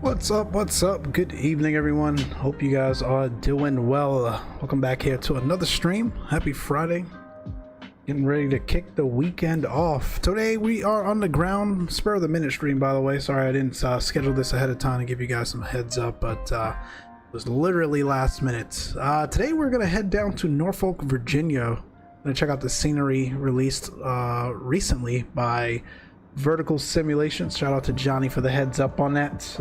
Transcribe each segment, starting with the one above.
What's up? What's up? Good evening, everyone. Hope you guys are doing well. Welcome back here to another stream. Happy Friday. Getting ready to kick the weekend off. Today we are on the ground. Spur of the minute stream, by the way. Sorry I didn't schedule this ahead of time to give you guys some heads up, but it was literally last minute. Today we're gonna head down to Norfolk, Virginia. Gonna check out the scenery released recently by Vertical Simulations. Shout out to Johnny for the heads up on that.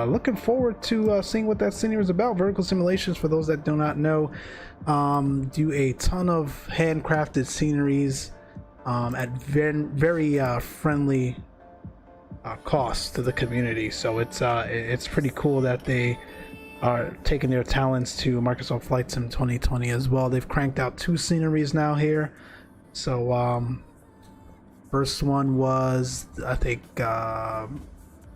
Looking forward to seeing what that scenery is about. Vertical Simulations, for those that do not know, do a ton of handcrafted sceneries at very friendly cost to the community. So it's pretty cool that they are taking their talents to Microsoft Flight Sim 2020 as well. They've cranked out 2 sceneries now here. So first one was, I think,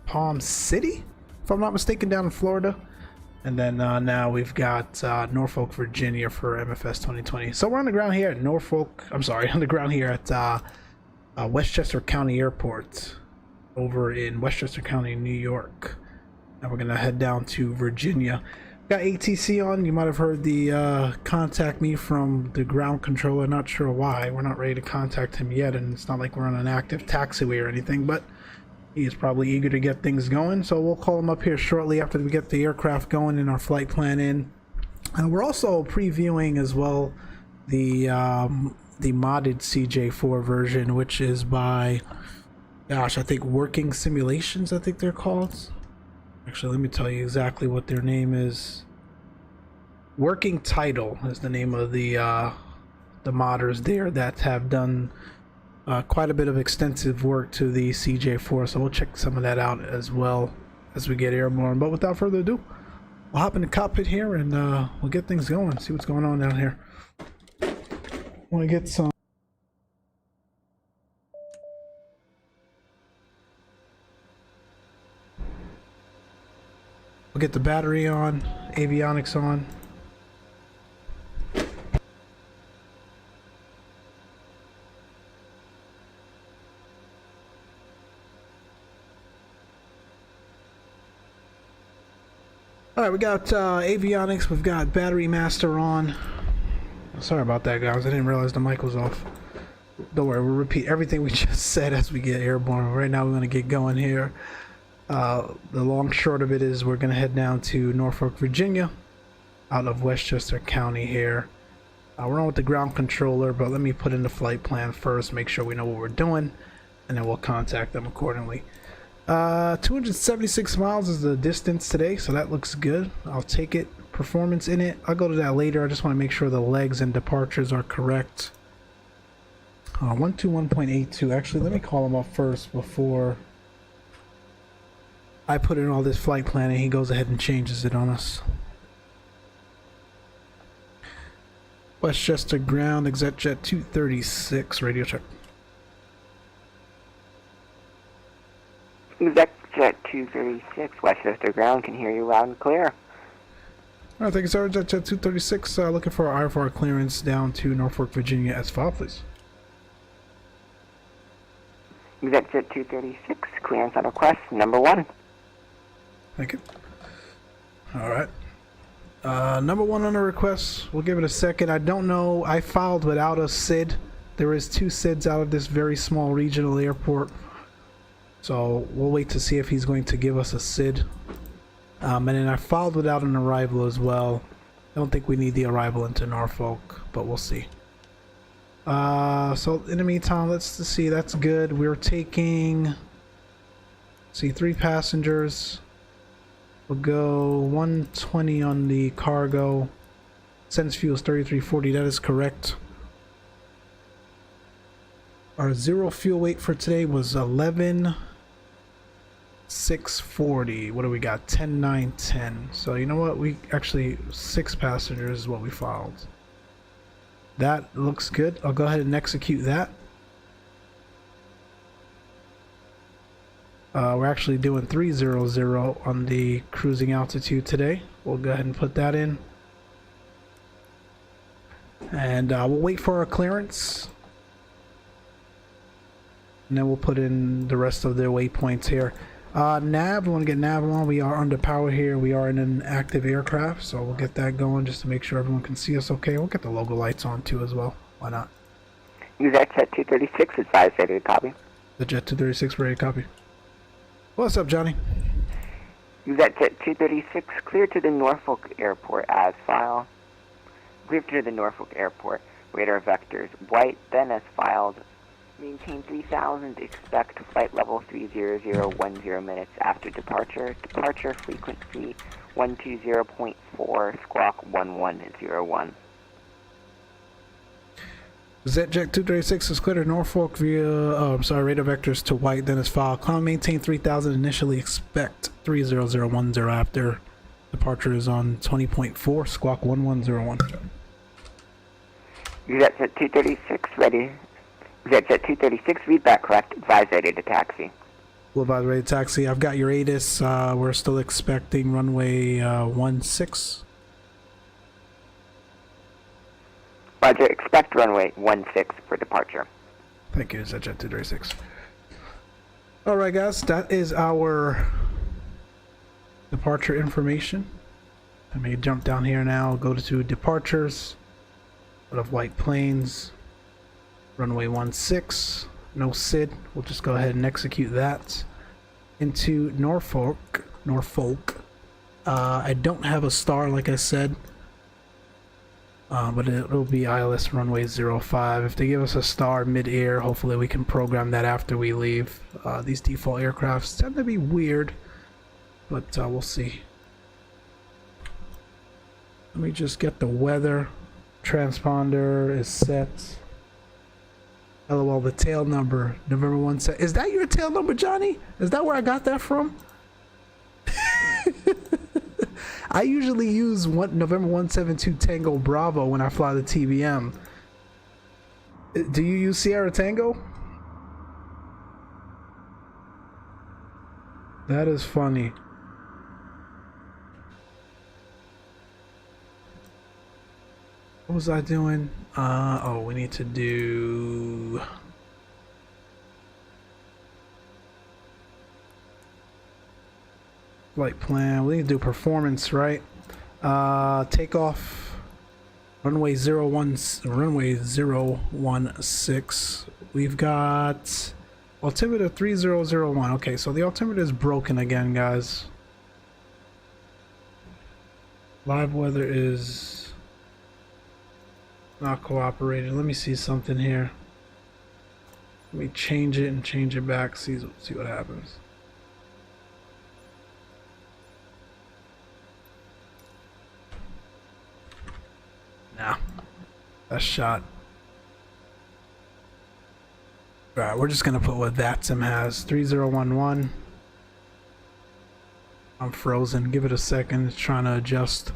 Palm City, if I'm not mistaken, down in Florida. And then now we've got Norfolk, Virginia for MFS 2020. So we're on the ground here at on the ground here at Westchester County Airport over in Westchester County, New York. Now we're going to head down to Virginia. Got ATC on. You might have heard the contact me from the ground controller. Not sure why. We're not ready to contact him yet, and it's not like we're on an active taxiway or anything, but he is probably eager to get things going. So we'll call him up here shortly after we get the aircraft going and our flight plan in. And we're also previewing as well the modded CJ4 version, which is by, gosh, I think Working Simulations, I think they're called. Actually, let me tell you exactly what their name is. Working Title is the name of the modders there that have done quite a bit of extensive work to the CJ4. So we'll check some of that out as well as we get airborne. But without further ado, we'll hop in the cockpit here and we'll get things going. See what's going on down here. Want to get some. We'll get the battery on, avionics on. All right, we got avionics, we've got battery master on. Sorry about that, guys. I didn't realize the mic was off. Don't worry, we'll repeat everything we just said as we get airborne. Right now we're gonna get going here. The long short of it is we're gonna head down to Norfolk, Virginia, out of Westchester County here. We're on with the ground controller, but let me put in the flight plan first, make sure we know what we're doing, and then we'll contact them accordingly. 276 miles is the distance today, so that looks good. I'll take it. Performance in it, I'll go to that later. I just want to make sure the legs and departures are correct. 121.82. Actually, let me call him up first before I put in all this flight plan and he goes ahead and changes it on us. Westchester ground, ExecJet 236, radio check. ExecJet 236, Westchester ground, can hear you loud and clear. Alright, thank you, sir. ExecJet 236, looking for our IFR clearance down to Norfolk, Virginia as file, please. ExecJet 236, clearance on request, number 1. Thank you. Alright. Number 1 on the request. We'll give it a second. I don't know. I filed without a SID. There is 2 SIDs out of this very small regional airport. So we'll wait to see if he's going to give us a SID. And then I filed without an arrival as well. I don't think we need the arrival into Norfolk, but we'll see. So in the meantime, let's see. That's good. We're taking, see, 3 passengers. We'll go 120 on the cargo. Sends fuel is 3340. That is correct. Our zero fuel weight for today was 11,640. What do we got? 10,910. So you know what? We actually 6 passengers is what we filed. That looks good. I'll go ahead and execute that. We're actually doing 300 on the cruising altitude today. We'll go ahead and put that in. And we'll wait for our clearance. And then we'll put in the rest of their waypoints here. Nav, we want to get nav on. We are under power here. We are in an active aircraft, so we'll get that going just to make sure everyone can see us okay. We'll get the logo lights on too as well. Why not? ExecJet 236 advised ready to copy. The Jet 236 ready to copy. What's up, Johnny? ExecJet 236 cleared to the Norfolk Airport as filed. Cleared to the Norfolk Airport. Radar vectors white, then as filed. Maintain 3000. Expect flight level 30010 minutes after departure. Departure frequency 120.4 squawk 1101. ExecJet 236 is cleared to Norfolk via, radar vectors to white, then is filed. Climb maintain 3000. Initially expect 30010 after departure is on 20.4 squawk 1101. ExecJet 236 ready. ExecJet 236 readback correct. Advise ready to taxi. We'll advise ready to taxi. I've got your ATIS. We're still expecting runway 16. Roger, expect runway 16 for departure. Thank you, ExecJet 236. Alright guys, that is our departure information. Let me jump down here now, go to departures. Out of white planes. Runway 16. No SID. We'll just go ahead and execute that. Into Norfolk. I don't have a star like I said. But it'll be ILS runway 05. If they give us a star mid-air, hopefully we can program that after we leave. These default aircrafts tend to be weird, but we'll see. Let me just get the weather. Transponder is set. LOL, the tail number, November 17. Is that your tail number, Johnny? Is that where I got that from? I usually use November 172 Tango Bravo when I fly the TBM. Do you use Sierra Tango? That is funny. What was I doing? Oh, we need to do... flight plan. We need to do performance, right? Takeoff. Runway 16. We've got altimeter 3001. Okay, so the altimeter is broken again, guys. Live weather is not cooperating. Let me see something here. Let me change it and change it back. See what happens. Nah, that's shot. Alright, we're just gonna put what VATSIM has. 3011. I'm frozen. Give it a second. It's trying to adjust.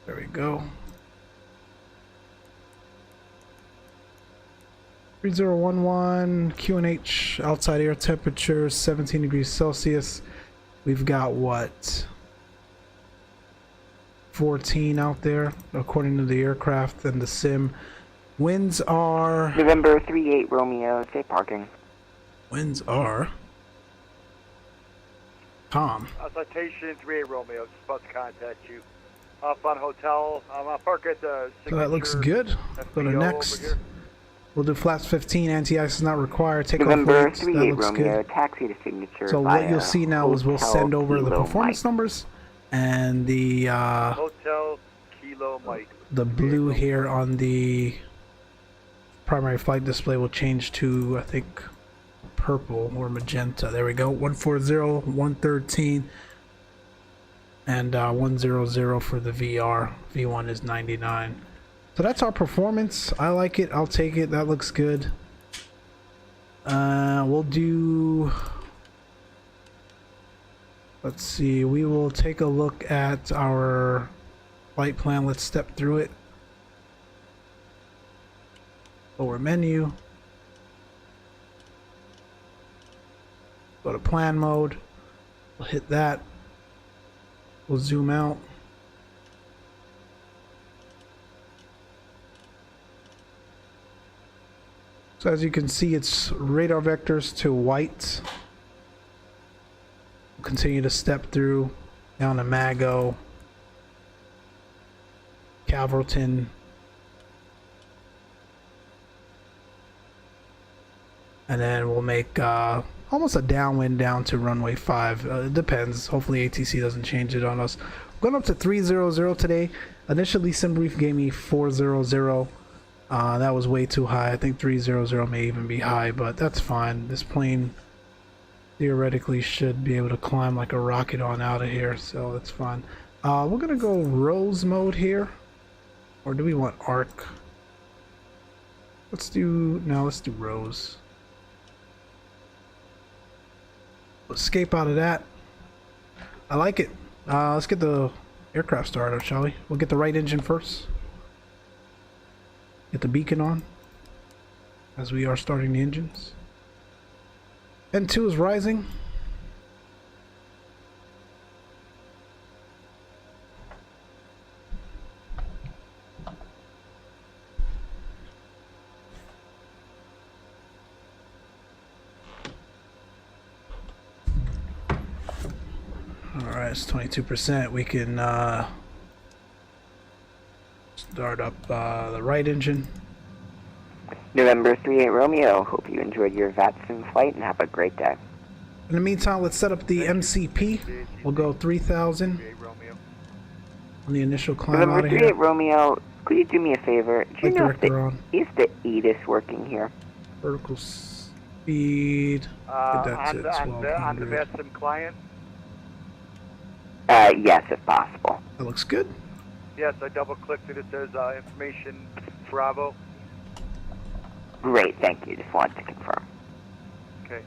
There we go. 3011 QNH outside air temperature 17 degrees Celsius. We've got what? 14 out there according to the aircraft and the sim. Winds are November 38 Romeo, safe parking. Winds are calm. Citation 38 Romeo, just about to contact you. Up on hotel. I'll park at the So that looks good. Go to next. We'll do flaps 15. Anti-ice is not required. Take November off 38 that looks Romeo, good. taxi to signature. So what you'll see now is we'll send over the performance numbers and the Hotel Kilo Mike. the blue here on the primary flight display will change to, I think, purple or magenta. There we go. 140, 113, and 100 for the VR. V1 is 99. So that's our performance. I like it. I'll take it. That looks good. We'll do... Let's see. We will take a look at our flight plan. Let's step through it. Lower menu. Go to plan mode. We'll hit that. We'll zoom out. So as you can see, it's radar vectors to white. Continue to step through down to Mago, Calverton, and then we'll make almost a downwind down to runway 5. It depends. Hopefully ATC doesn't change it on us. We're going up to 300 today. Initially SimBrief gave me 400. That was way too high. I think 300 may even be high, but that's fine. This plane theoretically should be able to climb like a rocket on out of here, so that's fine. We're gonna go Rose mode here, or do we want Arc? Let's do Rose. Escape out of that. I like it. Let's get the aircraft started, shall we? We'll get the right engine first. Get the beacon on as we are starting the engines. N2 is rising. Alright, it's 22%. We can start up the right engine. November 38 Romeo, hope you enjoyed your VATSIM flight and have a great day. In the meantime, let's set up the MCP. We'll go 3,000 on the initial climb November out of 38 here. Romeo, could you do me a favor? Do you know if is the EDIS working here? Vertical speed. Get that to On the 1200. VATSIM client? Yes, if possible. That looks good. Yes, I double-clicked it. It says information Bravo. Great, thank you. Just wanted to confirm. Okay.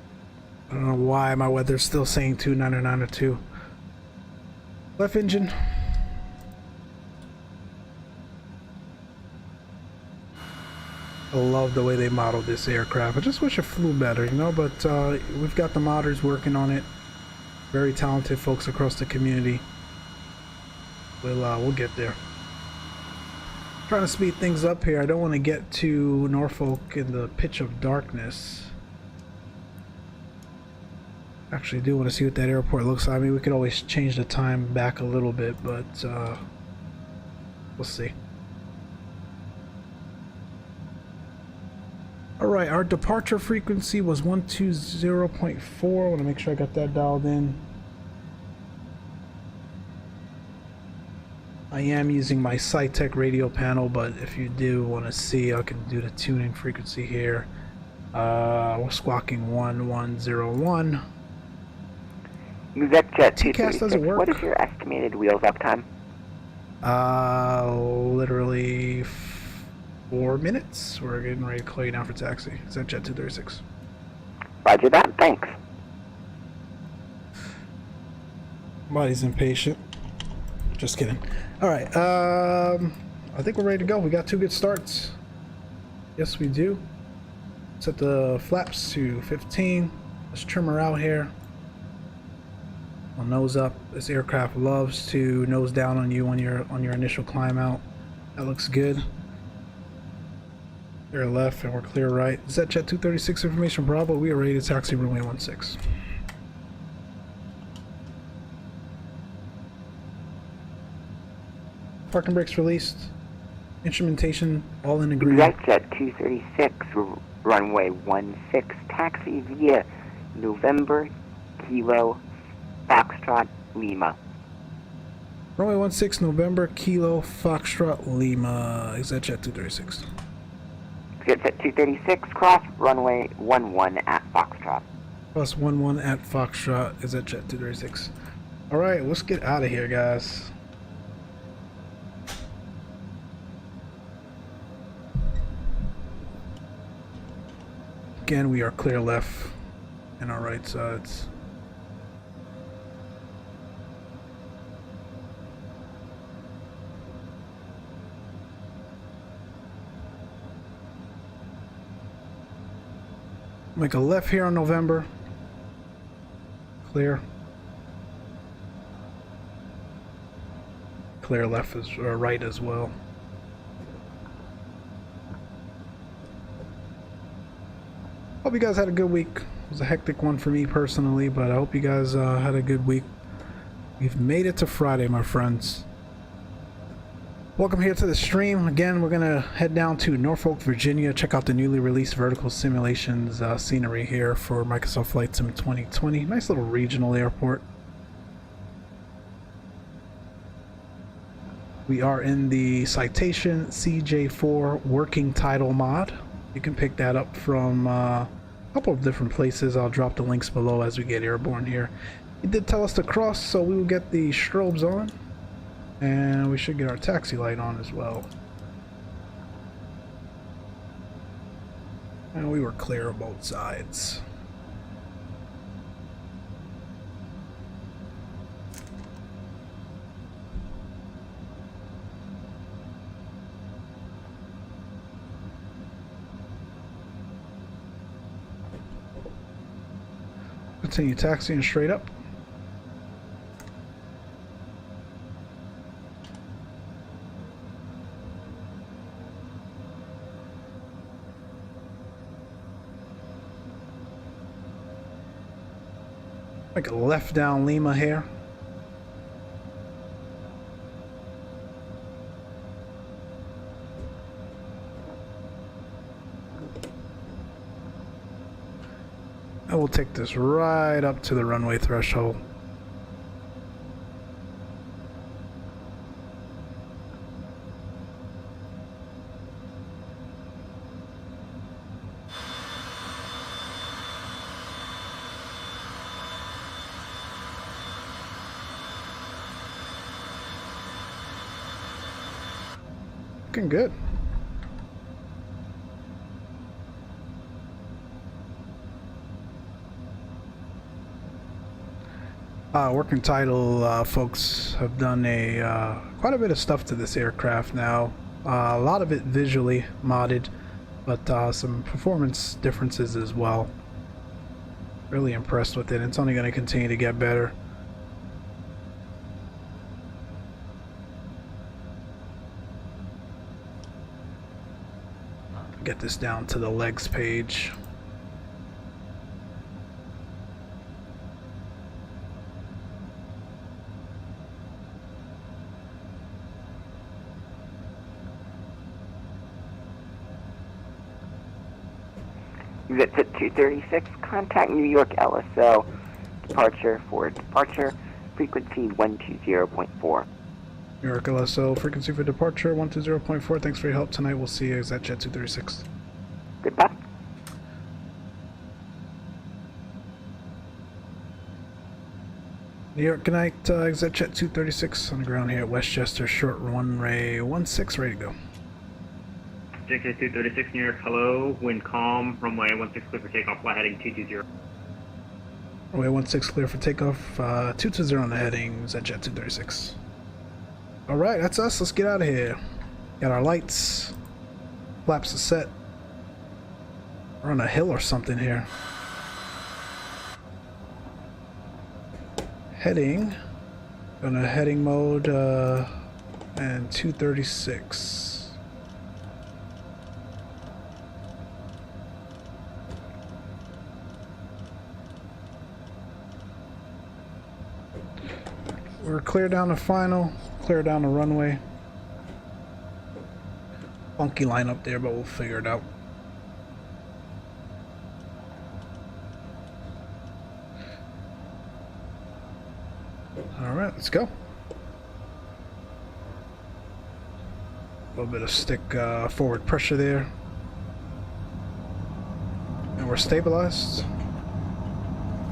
I don't know why my weather's still saying 29902. Left engine. I love the way they modeled this aircraft. I just wish it flew better, you know, but we've got the modders working on it. Very talented folks across the community. We'll get there. Trying to speed things up here. I don't want to get to Norfolk in the pitch of darkness. Actually, I do want to see what that airport looks like. I mean, we could always change the time back a little bit, but we'll see. Alright, our departure frequency was 120.4. I want to make sure I got that dialed in. I am using my SciTech radio panel, but if you do want to see, I can do the tuning frequency here. We're squawking 1101. ExecJet TCAS doesn't 236, work. what is your estimated wheels up time? Literally 4 minutes. We're getting ready to call you down for taxi. ExecJet 236. Roger that, thanks. Body's impatient. Just kidding. Alright, I think we're ready to go. We got 2 good starts. Yes, we do. Set the flaps to 15. Let's trim her out here. We'll nose up. This aircraft loves to nose down on you on your initial climb out. That looks good. Clear left and we're clear right. ExecJet 236 information Bravo. We are ready to taxi runway 16. Parking brakes released. Instrumentation all in agreement. ExecJet 236, runway 16, taxi via November Kilo Foxtrot Lima. Runway 16 November Kilo Foxtrot Lima. ExecJet 236. ExecJet 236, cross runway 11 at Foxtrot. Plus 11 at Foxtrot. ExecJet 236. Alright, let's get out of here, guys. Again, we are clear left and our right sides. Make a left here on November. Clear. Clear left as or right as well. Hope you guys had a good week. It was a hectic one for me personally, but I hope you guys had a good week. We've made it to Friday, my friends. Welcome here to the stream. Again, we're gonna head down to Norfolk, Virginia, check out the newly released Vertical Simulations scenery here for Microsoft Flight Sim 2020. Nice little regional airport. We are in the Citation CJ4 working title mod. You can pick that up from a couple of different places. I'll drop the links below as we get airborne here. It did tell us to cross, so we will get the strobes on. And we should get our taxi light on as well. And we were clear on both sides. Continue taxiing straight up. Like a left down Lima here. I will take this right up to the runway threshold. Looking good. Working title folks have done quite a bit of stuff to this aircraft now. A lot of it visually modded, but some performance differences as well. Really impressed with it. It's only going to continue to get better. Get this down to the legs page. ExecJet 236, contact New York LSO, departure for departure, frequency 120.4. New York LSO, frequency for departure 120.4. Thanks for your help tonight. We'll see you, ExecJet 236. Goodbye. New York, good night, ExecJet 236 on the ground here at Westchester, short runway 16, ready to go. ExecJet 236, New York, hello, wind calm, runway 16 clear for takeoff, flight heading 220. Runway 16 clear for takeoff, 220 on the heading, ExecJet 236. Alright, that's us, let's get out of here. Got our lights, flaps are set. We're on a hill or something here. Heading, on a heading mode, and 236. We're clear down the final, clear down the runway. Funky line up there, but we'll figure it out. Alright, let's go. A little bit of stick forward pressure there. And we're stabilized.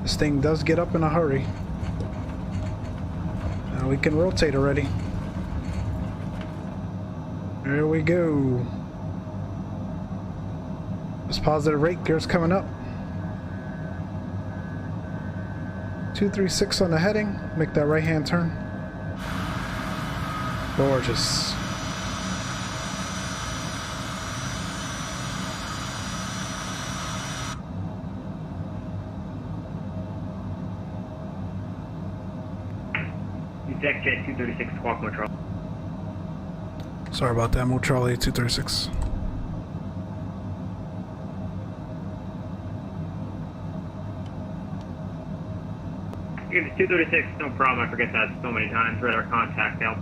This thing does get up in a hurry. Now we can rotate already. There we go. This positive rate gear's coming up. 236 on the heading. Make that right hand turn. Gorgeous. ExecJet 236, squawk Montreal. Sorry about that, Mo Charlie 236. If it's 236, no problem. I forget that so many times. Radar contact out.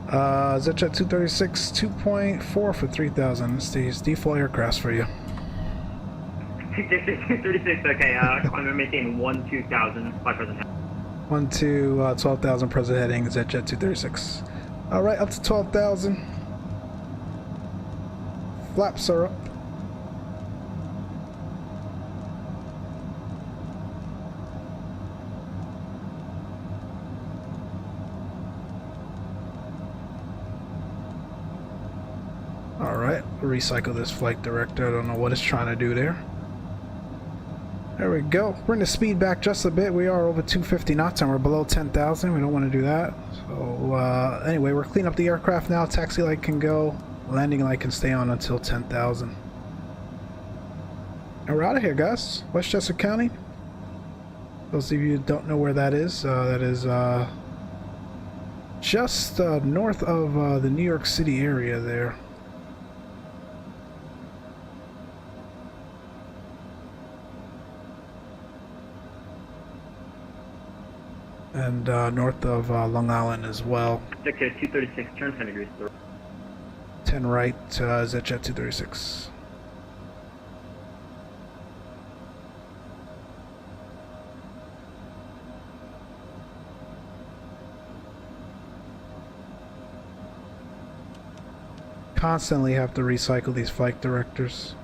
ExecJet 236, 2.4 for 3,000. It's these default aircrafts for you. 236, okay. I'm gonna maintain 12,000 by present. 12,000 present heading. ExecJet 236. All right, up to 12,000. Flaps are up. All right, recycle this flight director. I don't know what it's trying to do there. There we go. Bring the speed back just a bit. We are over 250 knots and we're below 10,000. We don't want to do that. So anyway, we're cleaning up the aircraft now. Taxi light can go. Landing light can stay on until 10,000. And we're out of here, guys. Westchester County. Those of you who don't know where that is just north of the New York City area there. And north of Long Island as well. ExecJet 236, turn 10 degrees. 10 right, ExecJet 236. Constantly have to recycle these flight directors.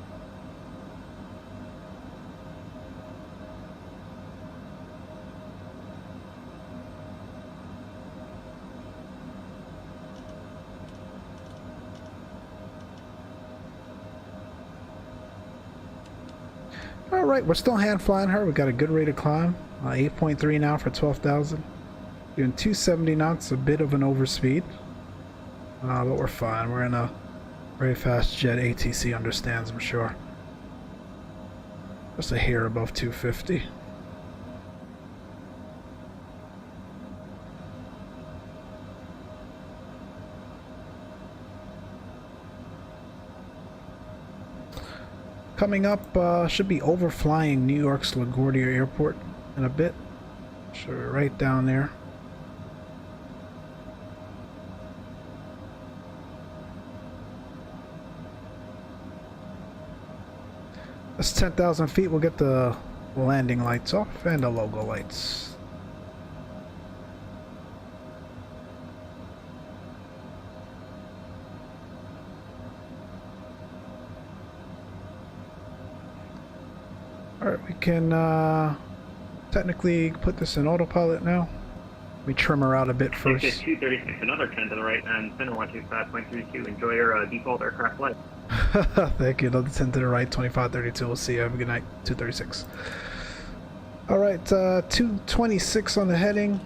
Alright, we're still hand flying her. We got a good rate of climb. 8.3 now for 12,000. Doing 270 knots, a bit of an overspeed. But we're fine. We're in a very fast jet. ATC understands, I'm sure. Just a hair above 250. Coming up, should be overflying New York's LaGuardia Airport in a bit. So we're right down there. That's 10,000 feet. We'll get the landing lights off and the logo lights. Alright, we can technically put this in autopilot now. We trim her out a bit first. ExecJet 236, another 10 to the right, and center 125.32. Enjoy your default aircraft flight. Thank you. Another 10 to the right, 2532. We'll see you. Have a good night. 236. Alright, 226 on the heading.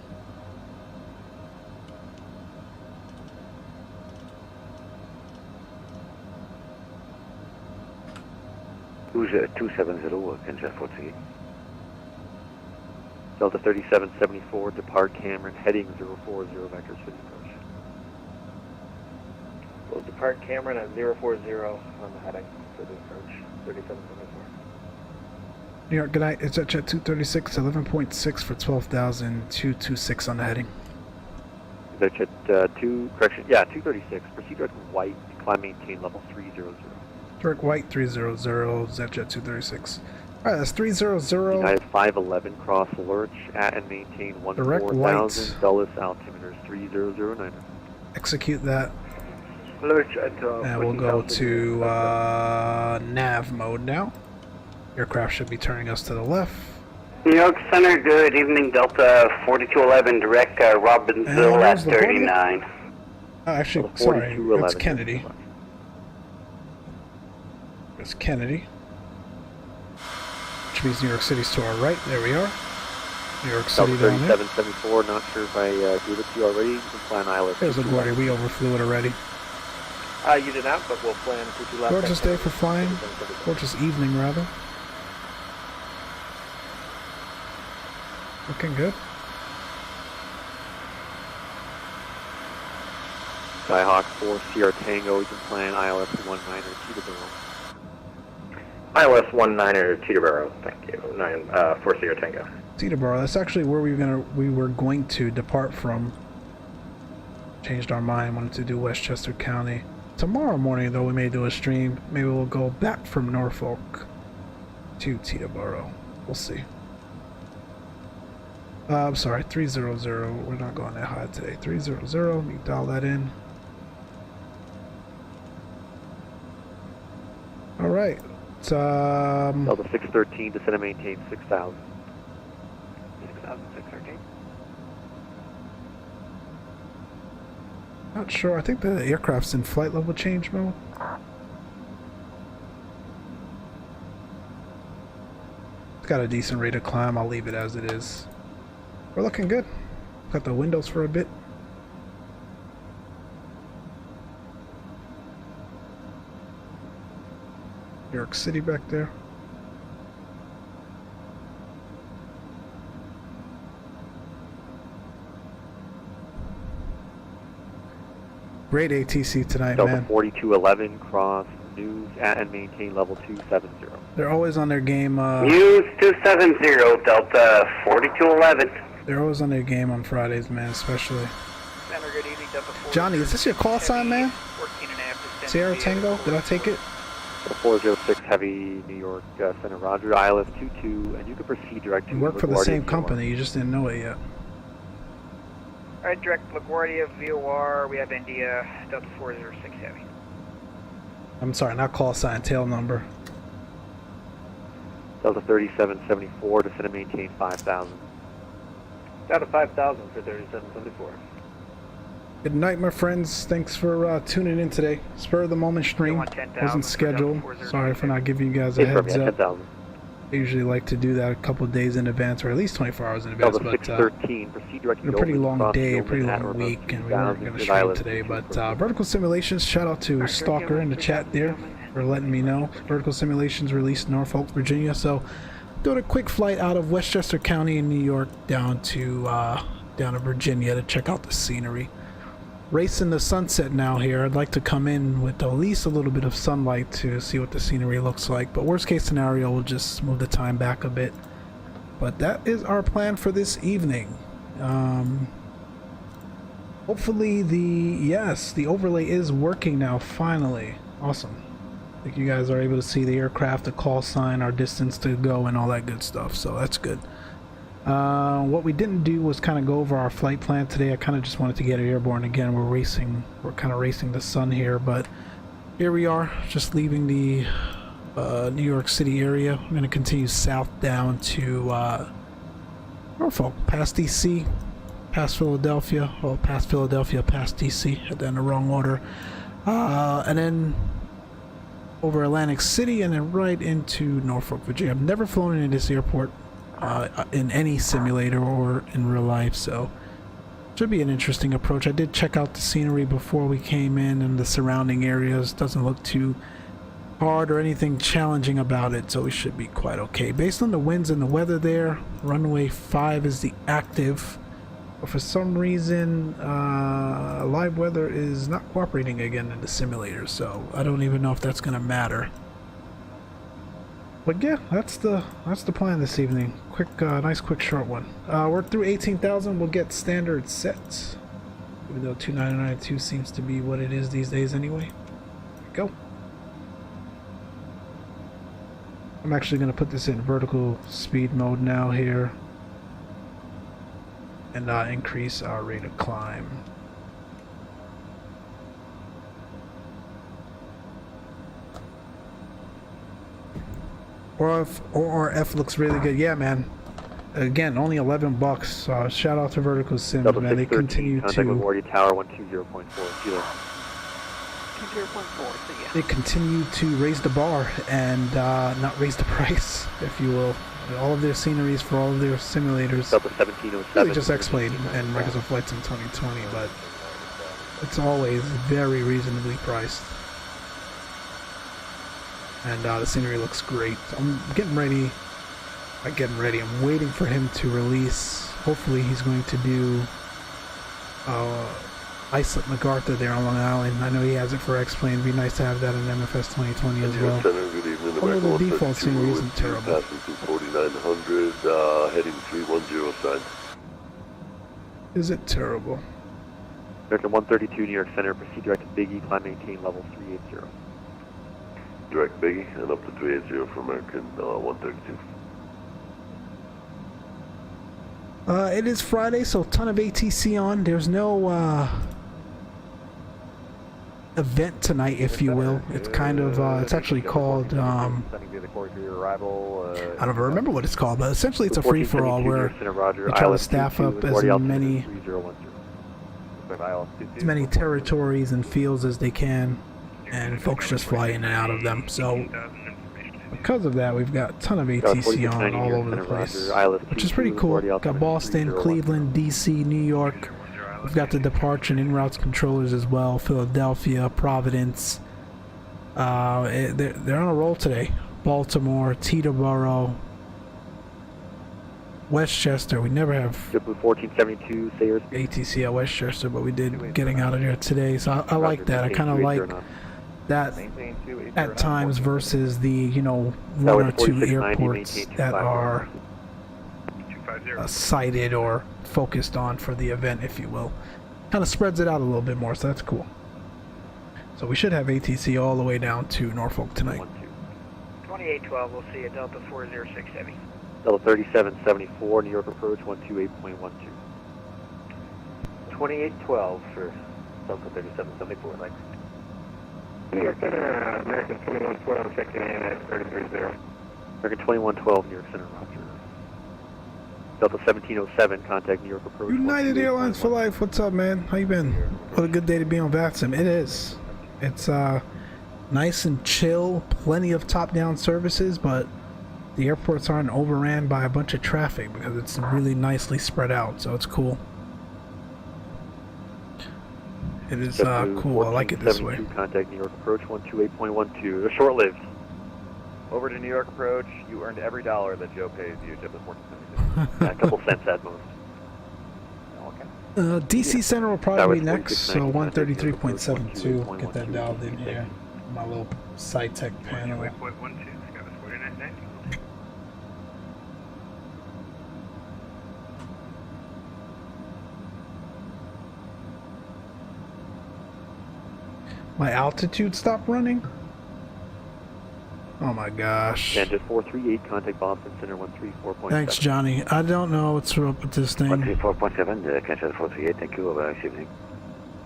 Who's 270, can Jeff what's he? Delta 3774, depart Cameron, heading 040 vectors for the approach. We'll depart Cameron at 040 on the heading for the approach, 3774. New York, good night. It's at jet 236, 11.6 for 12,000, 226 on the heading. Is that jet 236, proceed direct white, climb maintain level 300. Direct white 300, ZetJet 236. Alright, that's 300. United 511, cross lurch at and maintain 14,000, Dulles altimeter 3009. Execute that. Lurch at And we'll go to nav mode now. Aircraft should be turning us to the left. New York Center, good evening, Delta 4211, direct Robbinsville at 39. Actually, sorry, that's Kennedy. That's Kennedy. Which means New York City's to our right. There we are. New York City down there. 3774, not sure if I gave it to you already. You can plan ILS. There's LaGuardia. We overflew it already. You did not, but we'll plan 22 left. Gorgeous day for flying. Gorgeous evening, rather. Looking good. Skyhawk 4 Sierra Tango, you can plan ILS 19 or Teterboro. ILS 19 or Teterboro, thank you. 4 Sierra Tango. Teterboro, that's actually where we were going to depart from. Changed our mind, wanted to do Westchester County. Tomorrow morning though we may do a stream. Maybe we'll go back from Norfolk to Teterboro. We'll see. I'm sorry, 300. We're not going that high today. 300. Let me dial that in. Alright. Delta 613, descend and maintain 6,000. 6,613. Not sure. I think the aircraft's in flight level change mode. It's got a decent rate of climb. I'll leave it as it is. We're looking good. Got the windows for a bit. New York City back there. Great ATC tonight, Delta man. 4211, cross news and maintain level 270. They're always on their game. News 270, Delta 4211. They're always on their game on Fridays, man, especially. Center, good evening, Delta 4. Johnny, is this your call sign, man? 14.5 Sierra Tango? Did I take it? 406 Heavy, New York Center, Roger. ILS 22, and you can proceed direct to You work for the LaGuardia same VOR. company, you just didn't know it yet. Alright, direct LaGuardia, VOR, we have India, Delta 406 Heavy. I'm sorry, not call sign, tail number. Delta 3774, descend and maintain 5,000. Delta 5,000 for 3774. Good night, my friends. Thanks for tuning in today. Spur of the moment stream. Wasn't scheduled. Sorry for not giving you guys a heads up. 10,000. I usually like to do that a couple of days in advance, or at least 24 hours in advance. Delta But 613, proceed direct to a pretty long cross day, a Gilman pretty at long Airbus week, and we 2000, weren't going to Good stream Island, today. But 224. Vertical Simulations, shout out to Stalker in the chat there for letting me know. Vertical Simulations released Norfolk, Virginia. So doing a quick flight out of Westchester County in New York down to Virginia to check out the scenery. Racing the sunset now here. I'd like to come in with at least a little bit of sunlight to see what the scenery looks like. But worst case scenario, we'll just move the time back a bit. But that is our plan for this evening. Hopefully the overlay is working now finally. Awesome. I think you guys are able to see the aircraft, the call sign, our distance to go, and all that good stuff. So that's good. What we didn't do was kind of go over our flight plan today. I kind of just wanted to get it airborne again. We're kind of racing the sun here, but here we are, just leaving the New York City area. I'm going to continue south down to Norfolk, past DC, past Philadelphia, past DC, and then the wrong order, and then over Atlantic City, and then right into Norfolk, Virginia. I've never flown into this airport in any simulator or in real life, so should be an interesting approach. I did check out the scenery before we came in, and the surrounding areas doesn't look too hard or anything challenging about it, so we should be quite okay. Based on the winds and the weather there, runway 5 is the active, but for some reason live weather is not cooperating again in the simulator, so I don't even know if that's gonna matter. But yeah, that's the plan this evening. Quick, nice quick short one. We're through 18,000. We'll get standard sets, even though 299.2 seems to be what it is these days anyway. Go. I'm actually going to put this in vertical speed mode now here, and increase our rate of climb. ORF looks really good. Yeah, man. Again, only $11. Shout out to VerticalSims, Delta man. They 613, continue contact to LaGuardia Tower 120.4. Kilo. 20.4, so yeah. they continue to raise the bar and not raise the price, if you will. All of their sceneries for all of their simulators. Delta 1707. Really just Xplane and Microsoft Flights in 2020, but it's always very reasonably priced. And the scenery looks great. I'm getting ready. I'm waiting for him to release. Hopefully he's going to do Islip MacArthur there on Long Island. I know he has it for Xplane. It'd be nice to have that in MFS 2020 as well. Center, good evening. Although the default scenery isn't terrible. Passing through 4900, heading 310 sign. Is it terrible? American 132, New York Center, proceed direct to Biggie, climb maintain level 380. Direct Biggie and up to 380 for American 132. It is Friday, so ton of ATC on. There's no event tonight, if you will. It's kind of it's actually called I don't remember what it's called, but essentially it's a free-for-all where they try to staff up as many territories and fields as they can, and folks just fly in and out of them. So because of that, we've got a ton of ATC on all over the place, which is pretty cool. Got Boston, Cleveland, DC, New York. We've got the departure and in-routes controllers as well. Philadelphia, Providence. They're on a roll today. Baltimore, Teterboro, Westchester. We never have 1472 Sayers ATC at Westchester, but we did getting out of there today. So I like that. I kind of like that at times versus the, you know, one or two airports that are cited or focused on for the event, if you will. Kind of spreads it out a little bit more, so that's cool. So we should have ATC all the way down to Norfolk tonight. 2812, we'll see you, Delta 406 Heavy. Delta 3774, New York approach 128.12. 2812 for Delta 3774, thanks. New York Center, American 2112, checking in at 330. American 2112, New York Center, roger. Delta 1707, contact New York approach. United Airlines for life. What's up, man? How you been? What a good day to be on VATSIM. It is. It's nice and chill. Plenty of top-down services, but the airports aren't overran by a bunch of traffic because it's really nicely spread out. So it's cool. It is cool. I like it this way. Contact New York approach 128.12. They're short-lived. Over to New York approach, you earned every dollar that Joe pays you, Delta 1472. A couple cents at most. DC Center will probably be next, so 133.72. Get that dialed in here. My little SciTech panel. My altitude stopped running? Oh my gosh. And at 438, contact Boston Center 134.7. Thanks, Johnny. I don't know what's up with this thing. 134.7, cancel 438, thank you, evening.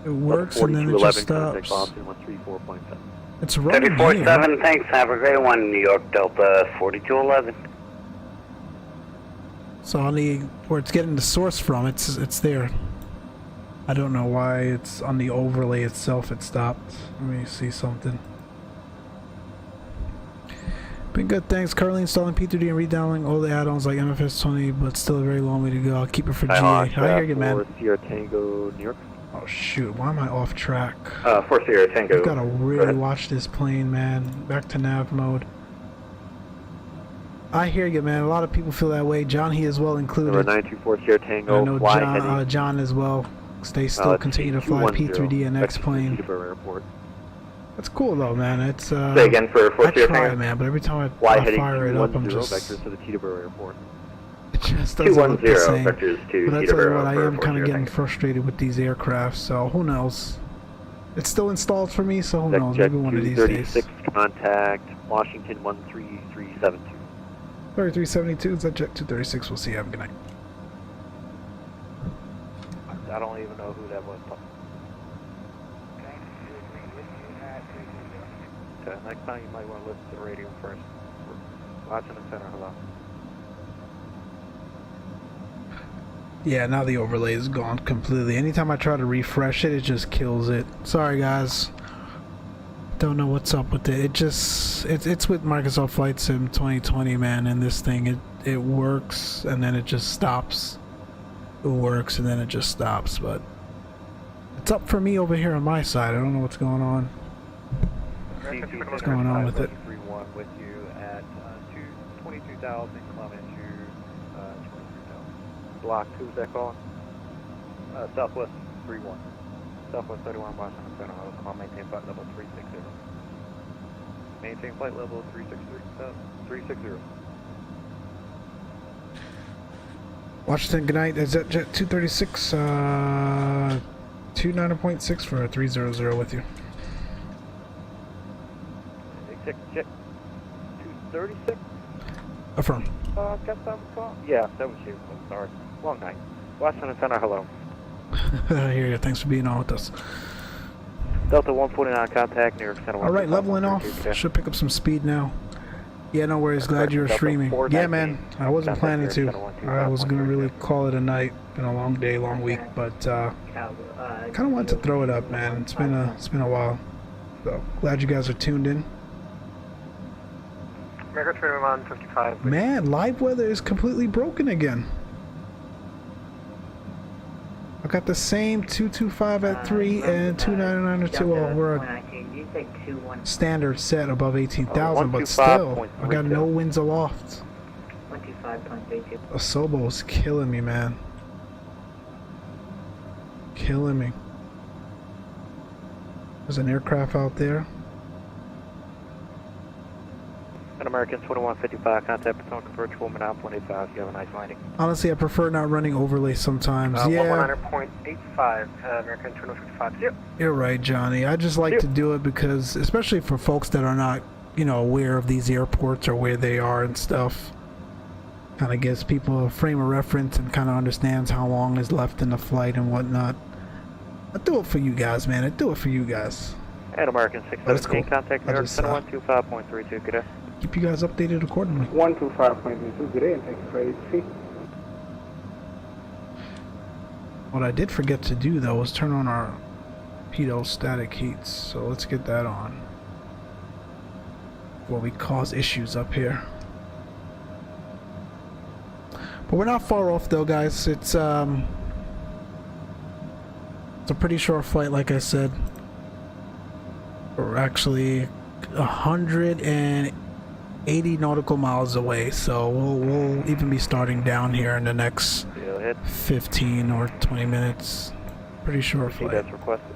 It works and then it just stops. Boston 134.7. It's running 34.7, thanks, have a great one, New York Delta 4211. So on the, where it's getting the source from, it's there. I don't know why it's on the overlay itself it stopped. Let me see something. Been good, thanks. Currently installing P3D and redownloading all the add-ons like MFS 20, but still a very long way to go. I'll keep it for GA. I hear you, man. Sierra Tango, New York. Oh shoot, why am I off track? 4 Sierra Tango. I've gotta really watch this plane, man. Back to nav mode. I hear you, man. A lot of people feel that way. John, he as well included. Number 924 Sierra Tango. I know John as well. They still continue to fly P3D and Xplane. That's cool though, man. It's say again for 4 Sierra Tango. I try, Tango. man, but every time I fire it up, I'm just. Vectors to the Teterboro Airport. It just doesn't look the same. Vectors to but I tell you what, I am kind of getting Tango. frustrated with these aircraft. So who knows? It's still installed for me, so who knows? Maybe one of these days. 36 contact Washington 13372. 3372 is that Jet 236. We'll see you. Have a good night. I don't even know who that was. Okay, next time you might want to listen to the radio first. Watching the center, hello. Yeah, now the overlay is gone completely. Anytime I try to refresh it, it just kills it. Sorry, guys. Don't know what's up with it. It just it's with Microsoft Flight Sim 2020, man. And this thing, it works and then it just stops. It works and then it just stops. But it's up for me over here on my side. I don't know what's going on. What's going on with it? 31 with you at 22,000, climbing to 23,000. Block, who's that calling? Southwest 31. Southwest 31 Washington Center, climb maintain flight level 360. Maintain flight level 360. Washington, good night. ExecJet 236, 29.6 for a 300 with you. ExecJet 236? Affirm. Got some call? Yeah, that was you. I'm sorry. Long night. Washington Center, hello. I hear you. Thanks for being on with us. Delta 149 contact, New York Center. All right, leveling off. Should pick up some speed now. Yeah, no worries. Glad you were streaming. Yeah, man. I wasn't planning to. I was gonna really call it a night. Been a long day, long week, but kind of wanted to throw it up, man. It's been a while. So glad you guys are tuned in. America 2155. Man, live weather is completely broken again. I got the same 225 at 3 and 299 at 2. Well, we're a standard set above 18,000, but still, I got no winds aloft. 125.32. Asobo's killing me, man. Killing me. There's an aircraft out there. An American 2155, contact Potomac virtual, Manal 185. You have a nice landing. Honestly, I prefer not running overlay sometimes. Yeah. 100.85, American 2155. Yep. You're right, Johnny. I just like to do it because, especially for folks that are not, you know, aware of these airports or where they are and stuff, kind of gives people a frame of reference and kind of understands how long is left in the flight and whatnot. I do it for you guys, man. I do it for you guys. And American 617, cool. contact New York Center 125.32. Good day. Keep you guys updated accordingly. 125.32. Good day, and thank you for ATC. What I did forget to do though was turn on our pitot static heats, so let's get that on before we cause issues up here. But we're not far off though, guys. It's a pretty short flight, like I said. We're actually 180 nautical miles away, so we'll even be starting down here in the next 15 or 20 minutes. Pretty short flight. That's requested.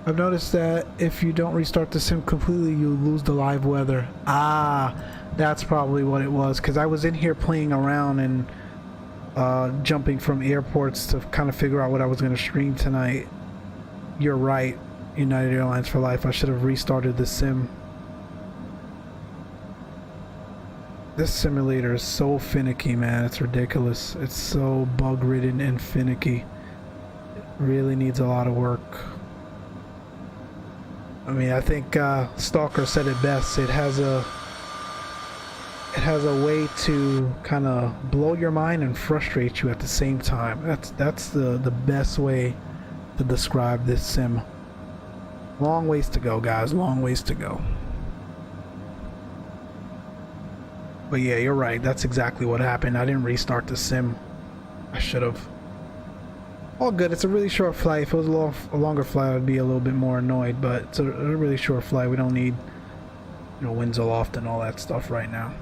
I've noticed that if you don't restart the sim completely, you lose the live weather. Ah, that's probably what it was, because I was in here playing around and jumping from airports to kind of figure out what I was going to stream tonight. You're right, United Airlines for life. I should have restarted the sim. This simulator is so finicky, man. It's ridiculous. It's so bug-ridden and finicky. It really needs a lot of work. I mean, I think Stalker said it best. It has a way to kind of blow your mind and frustrate you at the same time. That's the best way to describe this sim. Long ways to go, guys. Long ways to go. But yeah, you're right. That's exactly what happened. I didn't restart the sim. I should have. All good. It's a really short flight. If it was a longer flight, I'd be a little bit more annoyed. But it's a really short flight. We don't need, you know, winds aloft and all that stuff right now.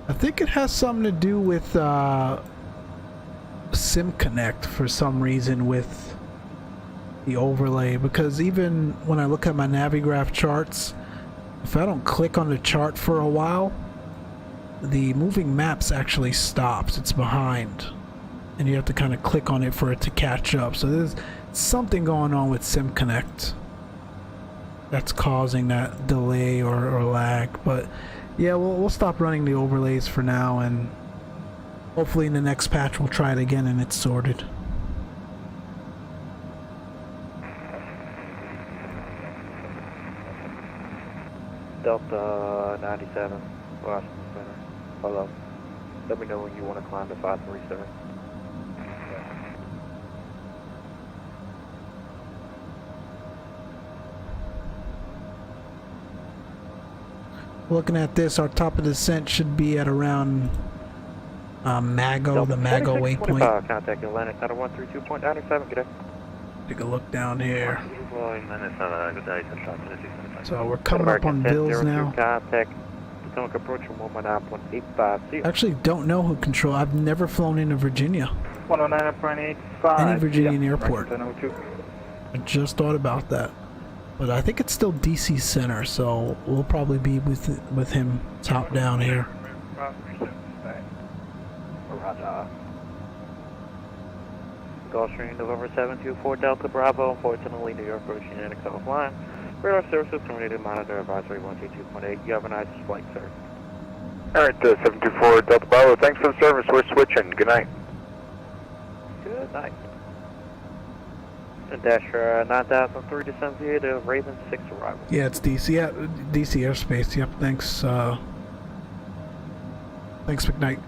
I think it has something to do with Sim Connect for some reason with the overlay, because even when I look at my Navigraph charts, if I don't click on the chart for a while, the moving maps actually stops. It's behind and you have to kind of click on it for it to catch up. So there's something going on with Sim Connect that's causing that delay or lag. But yeah, we'll stop running the overlays for now, and hopefully in the next patch we'll try it again and it's sorted. Delta 97, Washington Center. Hello. Let me know when you want to climb to 537. Looking at this, our top of descent should be at around Mago, the Mago waypoint. Contact Atlantic 132.97, good day. Take a look down here. So we're coming up on Bills now. Contact Potomac approach from 119.85. Actually don't know who control. I've never flown into Virginia. 109.85. Any Virginian airport. 1002. I just thought about that. But I think it's still DC Center, so we'll probably be with him top down here. Roger. Gulfstream November 724 Delta Bravo. Unfortunately, New York approaching Atlantic South line. Radar services terminated. Monitor advisory 122.8. You have a nice flight, sir. Alright, 724 Delta Bravo. Thanks for the service. We're switching. Good night. Good night. Dash 9003 descends here to Raven 6 arrival. Yeah, it's DC. Yeah, DC airspace. Yep. Thanks. Thanks, McKnight.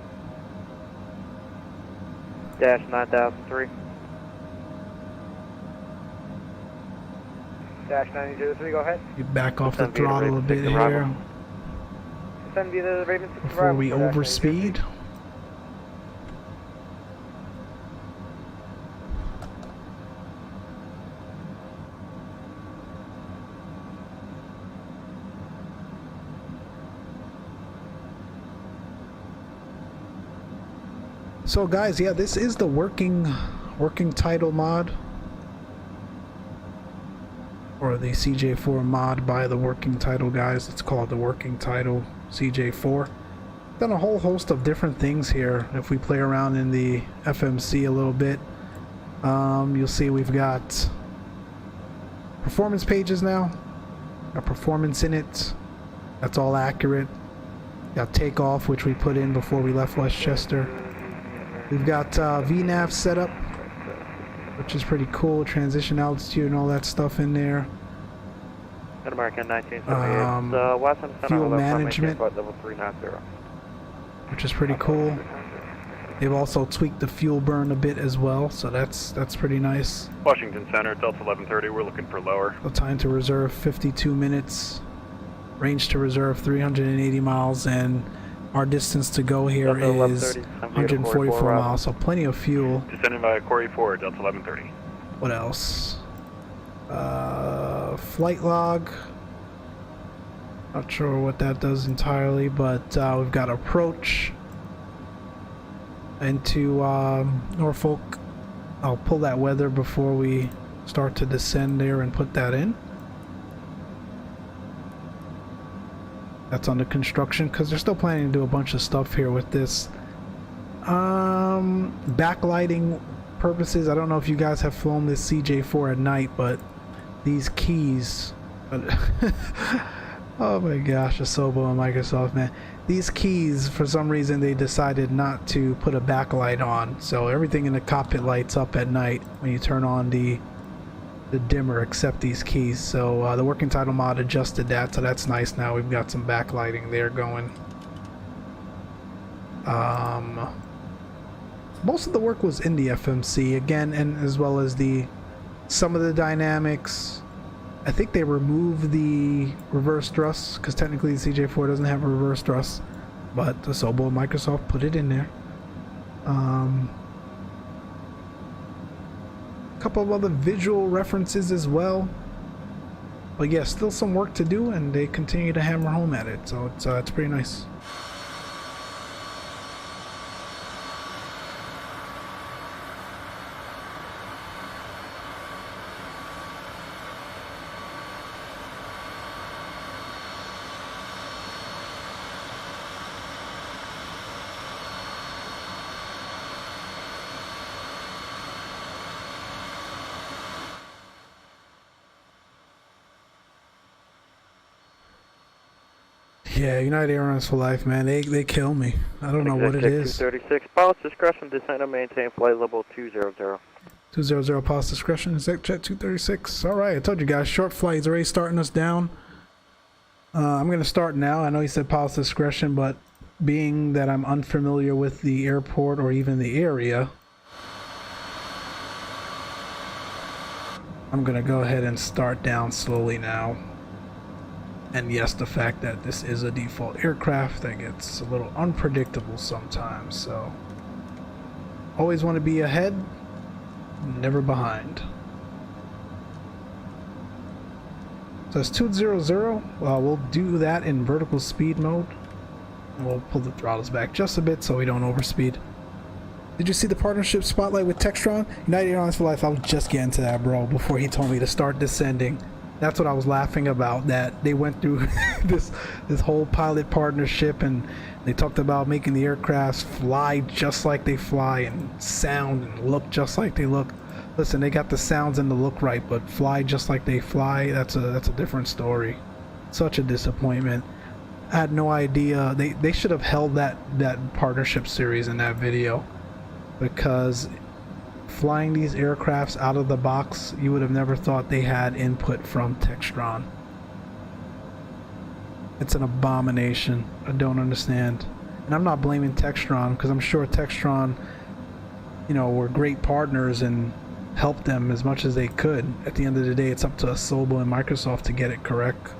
Dash 9003. Dash 903, go ahead. You back off the Descend via throttle a Raven bit 6 here arrival. Send via the Raven 6 before we overspeed. So guys, yeah, this is the working title mod, or the CJ4 mod by the working title guys. It's called the working title CJ4. Done a whole host of different things here. If we play around in the FMC a little bit, you'll see we've got performance pages now. Got performance in it. That's all accurate. Got takeoff, which we put in before we left Westchester. We've got VNAV set up, which is pretty cool. Transition altitude and all that stuff in there. American 1978. Fuel management, level 390. which is pretty cool. They've also tweaked the fuel burn a bit as well, so that's pretty nice. Washington Center, Delta 1130. We're looking for lower. So time to reserve 52 minutes. Range to reserve 380 miles, and our distance to go here is 144 miles, so plenty of fuel. Descending by Corey 4, Delta 1130. What else? Flight log. Not sure what that does entirely, but we've got approach into Norfolk. I'll pull that weather before we start to descend there and put that in. That's under construction because they're still planning to do a bunch of stuff here with this. Backlighting purposes, I don't know if you guys have flown this CJ4 at night, but these keys oh my gosh, Zibo and Microsoft, man. These keys, for some reason, they decided not to put a backlight on, so everything in the cockpit lights up at night when you turn on the dimmer, except these keys. So the working title mod adjusted that, so that's nice. Now we've got some backlighting there going. Most of the work was in the FMC again, and as well as some of the dynamics. I think they removed the reverse thrust because technically the CJ4 doesn't have a reverse thrust, but the Zibo and Microsoft put it in there. Couple of other visual references as well, but yeah, still some work to do, and they continue to hammer home at it, so it's pretty nice. Yeah, United Airlines for life, man. They kill me. I don't know what it is. 236, pilot's discretion, descend and maintain flight level 200. 200, pilot's discretion. ExecJet 236. All right, I told you guys, short flight is already starting us down. I'm going to start now. I know he said pilot's discretion, but being that I'm unfamiliar with the airport or even the area, I'm going to go ahead and start down slowly now. And yes, the fact that this is a default aircraft that gets a little unpredictable sometimes, so always want to be ahead, never behind. So it's 200. We'll do that in vertical speed mode. We'll pull the throttles back just a bit so we don't overspeed. Did you see the partnership spotlight with Textron? United Airlines for Life. I was just getting to that, bro, before he told me to start descending. That's what I was laughing about, that they went through this whole pilot partnership, and they talked about making the aircrafts fly just like they fly and sound and look just like they look. Listen, they got the sounds and the look right, but fly just like they fly, that's a different story. Such a disappointment. I had no idea. They should have held that partnership series in that video, because flying these aircrafts out of the box, you would have never thought they had input from Textron. It's an abomination. I don't understand. And I'm not blaming Textron, because I'm sure Textron, you know, were great partners and helped them as much as they could. At the end of the day, it's up to Zibo and Microsoft to get it correct.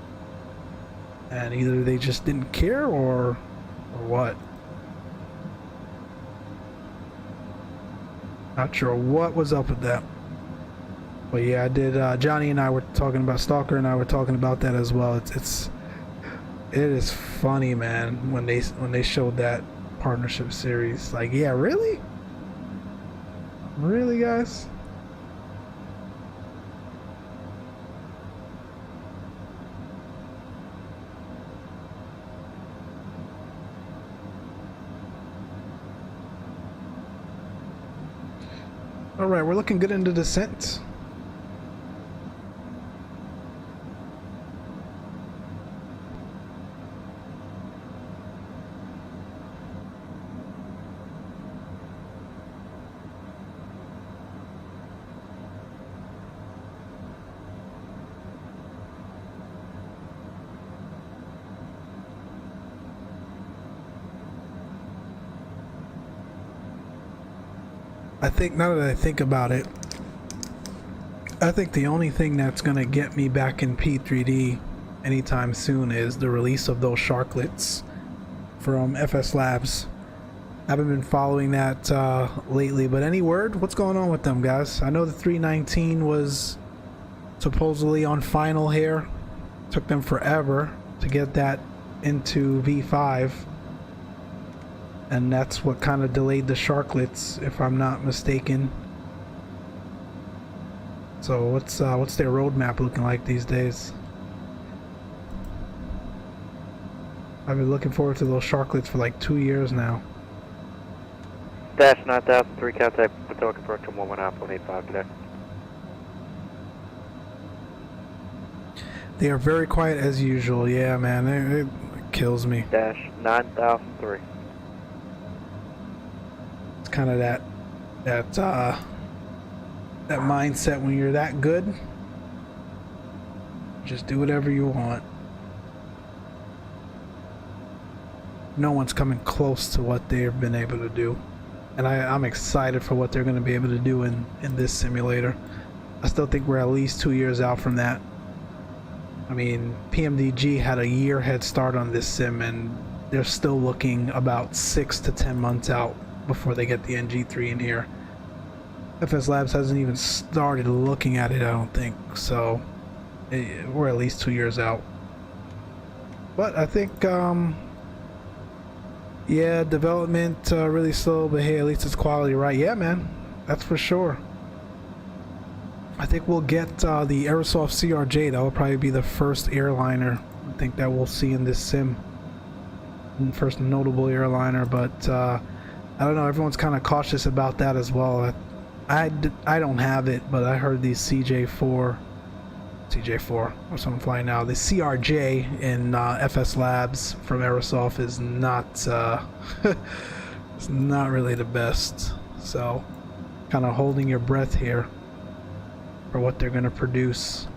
And either they just didn't care or what. Not sure what was up with that. But yeah, I did. Johnny and I were talking about, Stalker and I were talking about that as well. It is funny, man, when they showed that partnership series. Like, yeah, really? Really, guys? Alright, we're looking good into descent. I think, now that I think about it, I think the only thing that's going to get me back in P3D anytime soon is the release of those sharklets from FSLABS. I haven't been following that lately, but any word? What's going on with them, guys? I know the 319 was supposedly on final here. Took them forever to get that into V5. And that's what kind of delayed the sharklets, if I'm not mistaken. So what's their roadmap looking like these days? I've been looking forward to those sharklets for like 2 years now. Dash 9003, contact Potomac approach to 119.85 today. They are very quiet as usual. Yeah, man, it kills me. Dash 9003. It's kind of that mindset when you're that good. Just do whatever you want. No one's coming close to what they've been able to do, and I'm excited for what they're going to be able to do in this simulator. I still think we're at least 2 years out from that. I mean, PMDG had a year head start on this sim, and they're still looking about 6 to 10 months out before they get the NG3 in here. FSLABS hasn't even started looking at it, I don't think, so we're at least 2 years out. But I think, yeah, development really slow, but hey, at least it's quality, right? Yeah, man, that's for sure. I think we'll get the Aerosoft CRJ. That will probably be the first airliner I think that we'll see in this sim. First notable airliner, but I don't know, everyone's kind of cautious about that as well. I don't have it, but I heard these CJ4, what's I'm flying now, the CRJ in FSLABS from Aerosoft is not it's not really the best, so kind of holding your breath here for what they're going to produce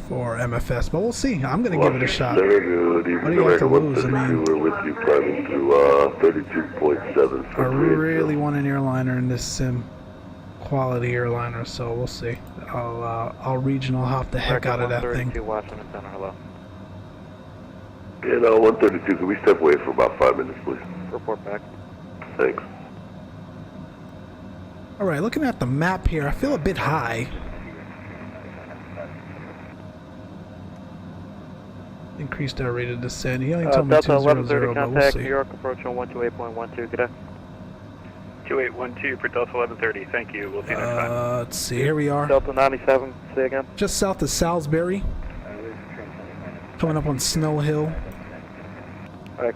for MFS, but we'll see. I'm going to give it a shot. What do you have to lose? I mean, we're with you climbing to 32.7. I really want an airliner in this sim, quality airliner, so we'll see. I'll regional hop the heck out of that thing. Watching the center, hello. And 132, can we step away for about 5 minutes, please? Report back. Thanks. All right, looking at the map here, I feel a bit high. Increased our rate of descent. He only told me Delta 200, 1130, but we'll contact see. New York, approach on 128.12, good day. 2812 for Delta 1130, thank you. We'll see you next time. Let's see, here we are. Delta 97, say again. Just south of Salisbury. Coming up on Snow Hill.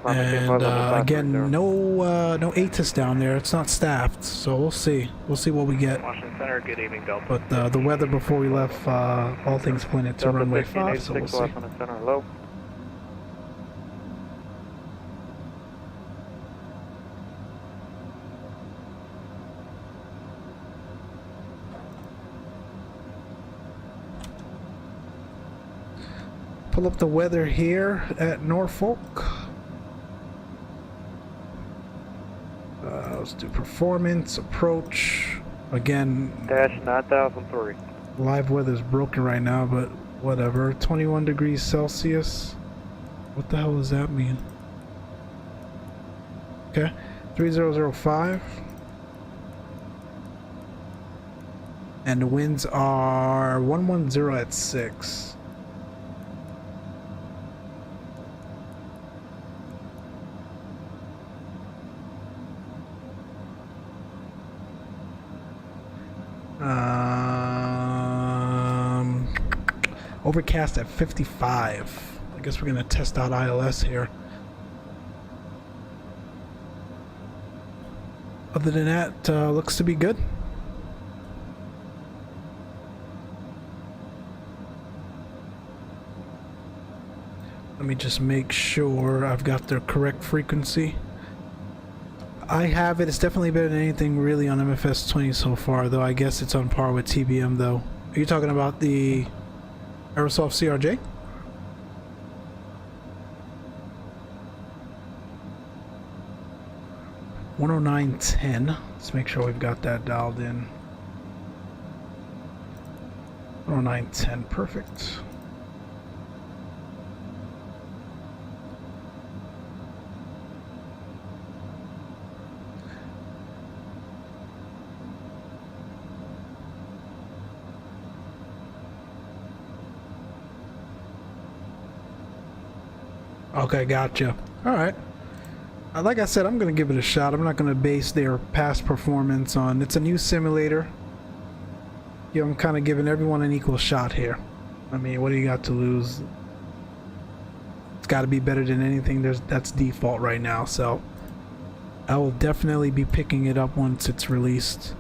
And again, no ATIS down there. It's not staffed, so we'll see. We'll see what we get. Washington Center, good evening, Delta. But the weather before we left, all things pointed to runway 5, so we'll see. Washington Center, hello. Pull up the weather here at Norfolk. Let's do performance, approach. Again, Dash 9003. live weather's broken right now, but whatever. 21 degrees Celsius. What the hell does that mean? Okay, 3005. And the winds are 110 at 6. Overcast at 55. I guess we're gonna test out ILS here. Other than that, looks to be good. Let me just make sure I've got the correct frequency. I have it. It's definitely better than anything really on MFS 20 so far, though I guess it's on par with TBM though. Are you talking about the Aerosoft CRJ? $109.10. Let's make sure we've got that dialed in. $109.10, perfect. Okay, gotcha. Alright. Like I said, I'm going to give it a shot. I'm not going to base their past performance on... It's a new simulator. You know, I'm kind of giving everyone an equal shot here. I mean, what do you got to lose? It's got to be better than anything. That's default right now, so... I will definitely be picking it up once it's released.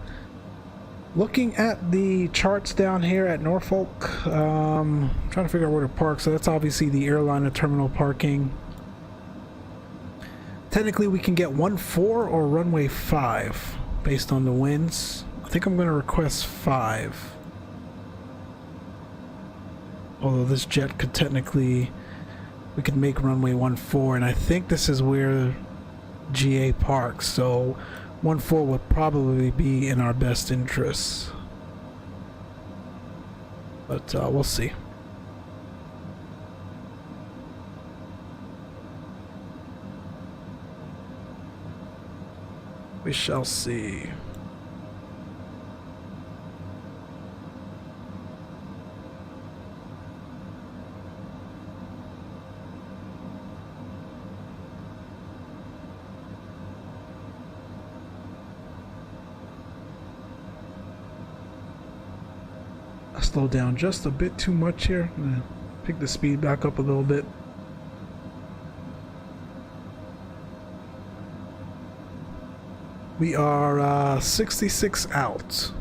Looking at the charts down here at Norfolk, trying to figure out where to park. So that's obviously the airliner terminal parking. Technically, we can get 1-4 or runway 5 based on the winds. I think I'm going to request 5. Although this jet could technically, we could make runway 14, and I think this is where GA parks. So 1-4 would probably be in our best interests, but we'll see. We shall see. Slow down just a bit too much here. I'm gonna pick the speed back up a little bit. We are 66 out.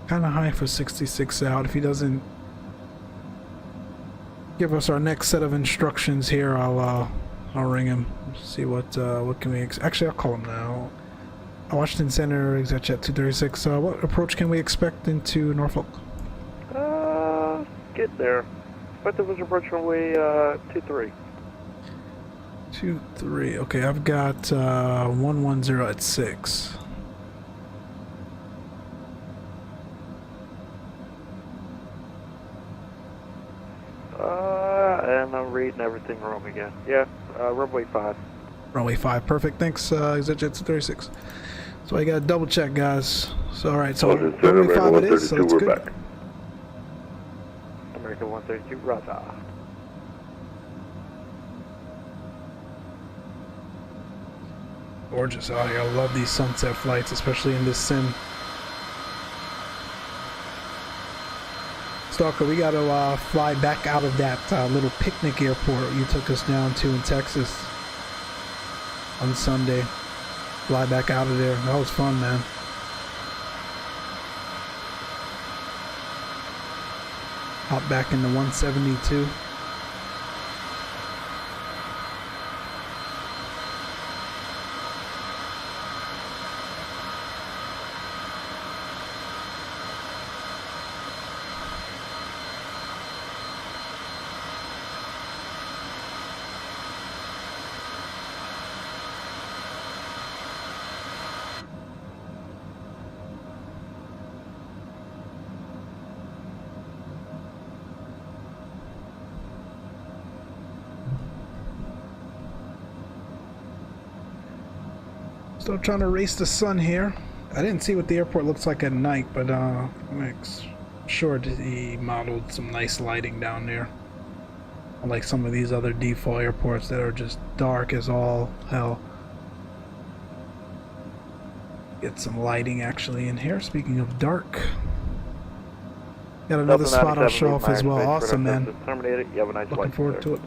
Kind of high for 66 out. If he doesn't give us our next set of instructions here, I'll ring him. See what can we actually I'll call him now. Washington Center, ExecJet 236. What approach can we expect into Norfolk? Get there. Expected was approach runway 23. 23. Okay, I've got 110 at 6. And read and everything wrong again. Yeah, runway 5. Runway 5, perfect. Thanks, ExecJet 236. So I gotta double check, guys. So alright, so runway 5 it is, so that's good. Back. American 132, roger. Gorgeous out here. I love these sunset flights, especially in this sim. Stalker, we gotta fly back out of that little picnic airport you took us down to in Texas on Sunday. Fly back out of there. That was fun, man. Hop back into 172. Still trying to race the sun here. I didn't see what the airport looks like at night, but I'm sure he modeled some nice lighting down there. Unlike some of these other default airports that are just dark as all hell. Get some lighting actually in here. Speaking of dark. Got another spot I'll show off as well. Awesome, man. Terminated. You have a nice Looking forward to it.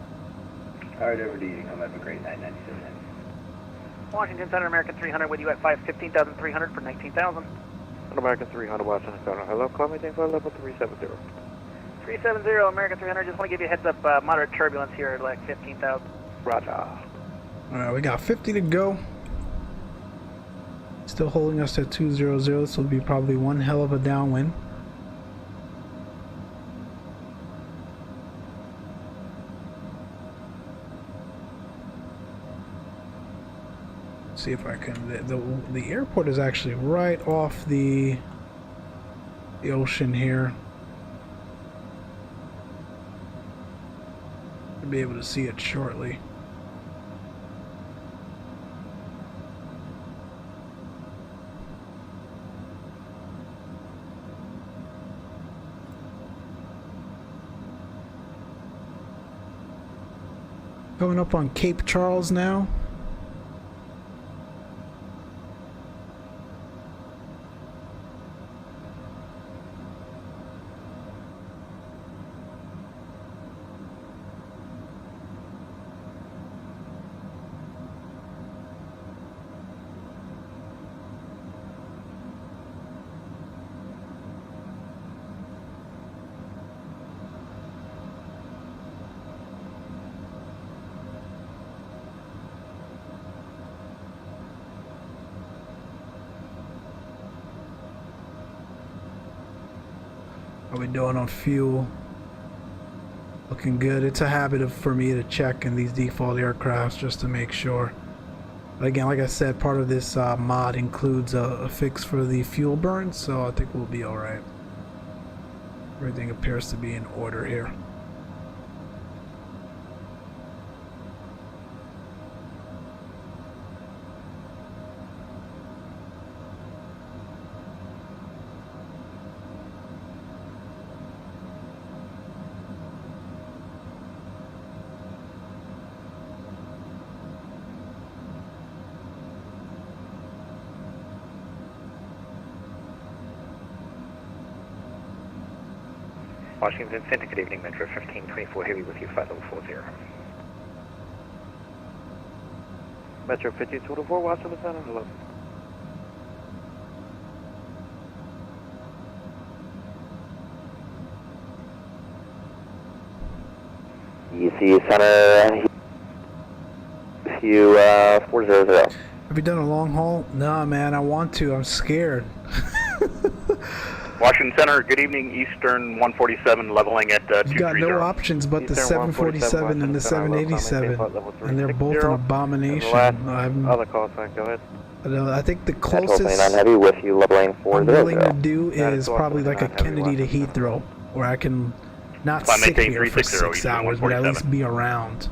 Alright, over to you. Come have a great night, 97. Washington Center, American 300 with you at 15,300 for 19,000. American 300, Washington Center. Hello, call me for level 370. 370, American 300, just want to give you a heads up, moderate turbulence here at like 15,000. Roger. Alright, we got 50 to go. Still holding us at 200, this will be probably one hell of a downwind. See if I can. The airport is actually right off the ocean here. I'll be able to see it shortly. Coming up on Cape Charles now. How we doing on fuel? Looking good. It's a habit for me to check in these default aircrafts just to make sure. But again, like I said, part of this mod includes a fix for the fuel burn, so I think we'll be alright. Everything appears to be in order here. Washington Center, good evening, Metro 1524 Heavy with you, flight level 40. Metro 1524, Washington Center, hello. ECU Center, ECU 400. Have you done a long haul? Nah, man, I want to. I'm scared. Washington Center, good evening, Eastern 147 leveling at 230. You've got no options but the 747 and the 787, and they're both an abomination. Other call sign, go ahead. I think the closest Heavy with you, leveling I'm 400. willing to do is probably like a Kennedy to Heathrow, where I can not Fly sit maintain here for 360, 6 hours, but at 147. least be around.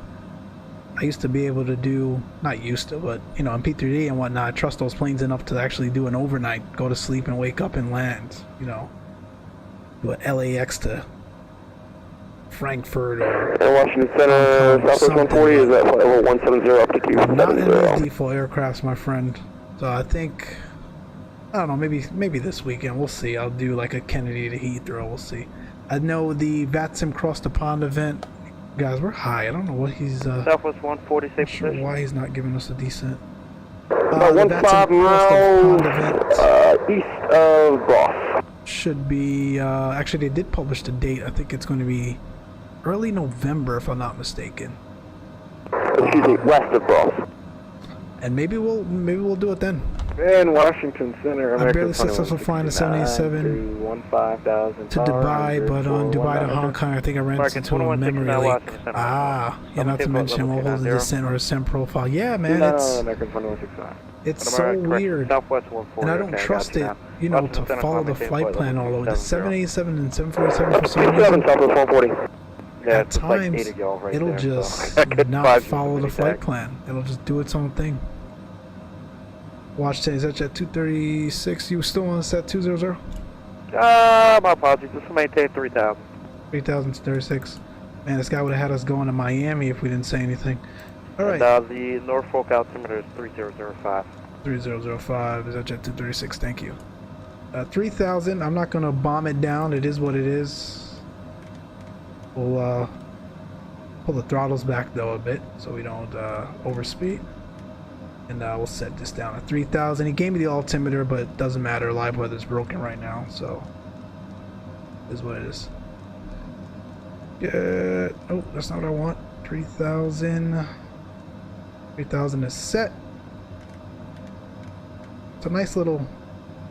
I used to be able to do, not used to, but you know, on P3D and whatnot, I trust those planes enough to actually do an overnight, go to sleep and wake up and land, you know, do an LAX to Frankfurt or Washington Center, Southwest 140 is at level 170 up to not in 270. these default aircrafts, my friend. So I think, I don't know, maybe this weekend, we'll see. I'll do like a Kennedy to Heathrow, we'll see. I know the VATSIM Cross the Pond event, guys, we're high. I don't know what he's, Southwest 146 not sure position. why he's not giving us a decent. About the 15 VATSIM Cross the Pond miles event east of Ross. should be, actually they did publish the date. I think it's going to be early November, if I'm not mistaken. Excuse me, west of Ross. And maybe we'll do it then. And Washington Center, I barely successful flying the 787 to Dubai, but on Dubai to Hong Kong, I think I ran into a memory leak. Yeah, not to mention we'll hold the descent or ascent profile. Yeah, man, it's so weird, and I don't trust it, you know, to follow the flight plan all over. The 787 and 747 for some reason, Southwest 140. at times, it'll just not follow the flight plan. It'll just do its own thing. Watch 10, is that at 236? You still on set 200? My apologies. Just maintain 3,000. 3036. Man, this guy would have had us going to Miami if we didn't say anything. All right. And, the Norfolk altimeter is 3005. 3005 is at jet 236. Thank you. 3000. I'm not gonna bomb it down. It is what it is. We'll pull the throttles back though a bit so we don't overspeed. And we'll set this down at 3000. He gave me the altimeter, but it doesn't matter. Live weather's broken right now, so is what it is. Yeah. Oh, that's not what I want. 3000. 3000 is set. It's a nice little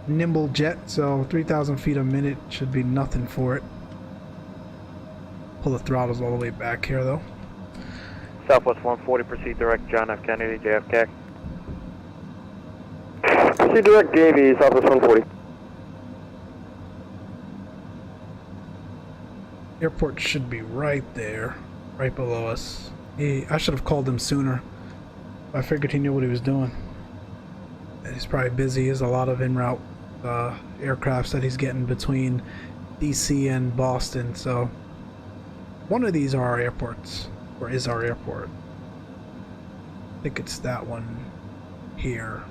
nimble jet, so 3,000 feet a minute should be nothing for it. Pull the throttles all the way back here, though. Southwest 140, proceed direct John F. Kennedy, JFK. Proceed direct JV, Southwest 140. Airport should be right there, right below us. I should have called him sooner. I figured he knew what he was doing. He's probably busy. There's a lot of en route aircrafts that he's getting between DC and Boston, so one of these are our airports, or is our airport. I think it's that one here.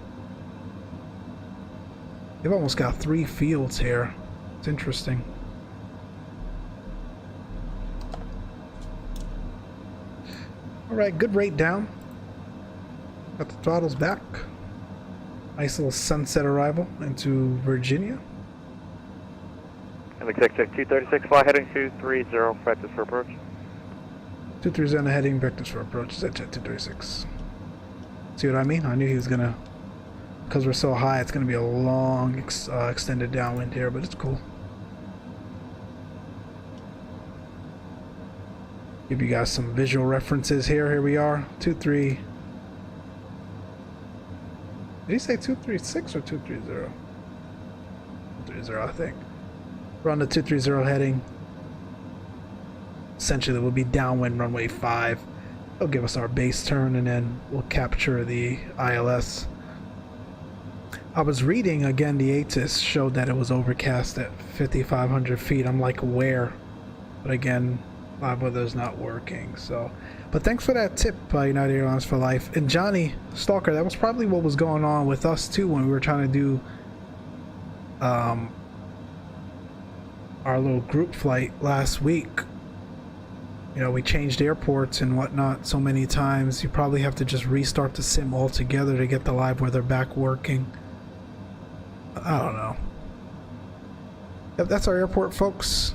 They've almost got 3 fields here. It's interesting. Alright, good rate down. Got the throttles back. Nice little sunset arrival into Virginia. And ExecJet 236, fly heading 230, practice for approach. 230 on the heading, vectors for approach, ExecJet 236. See what I mean? I knew he was gonna, because we're so high, it's gonna be a long extended downwind here, but it's cool. Give you guys some visual references here. Here we are, 23. Did he say 236 or 230? 230, I think. We're on the 230 heading. Essentially, we'll be downwind runway 5. They'll give us our base turn, and then we'll capture the ILS. I was reading again, the ATIS showed that it was overcast at 5,500 feet. I'm like, where? But again, live weather's not working, so. But thanks for that tip, United Airlines for Life. And Johnny Stalker, that was probably what was going on with us too when we were trying to do our little group flight last week. You know, we changed airports and whatnot so many times. You probably have to just restart the sim altogether to get the live weather back working. I don't know. Yep, that's our airport, folks.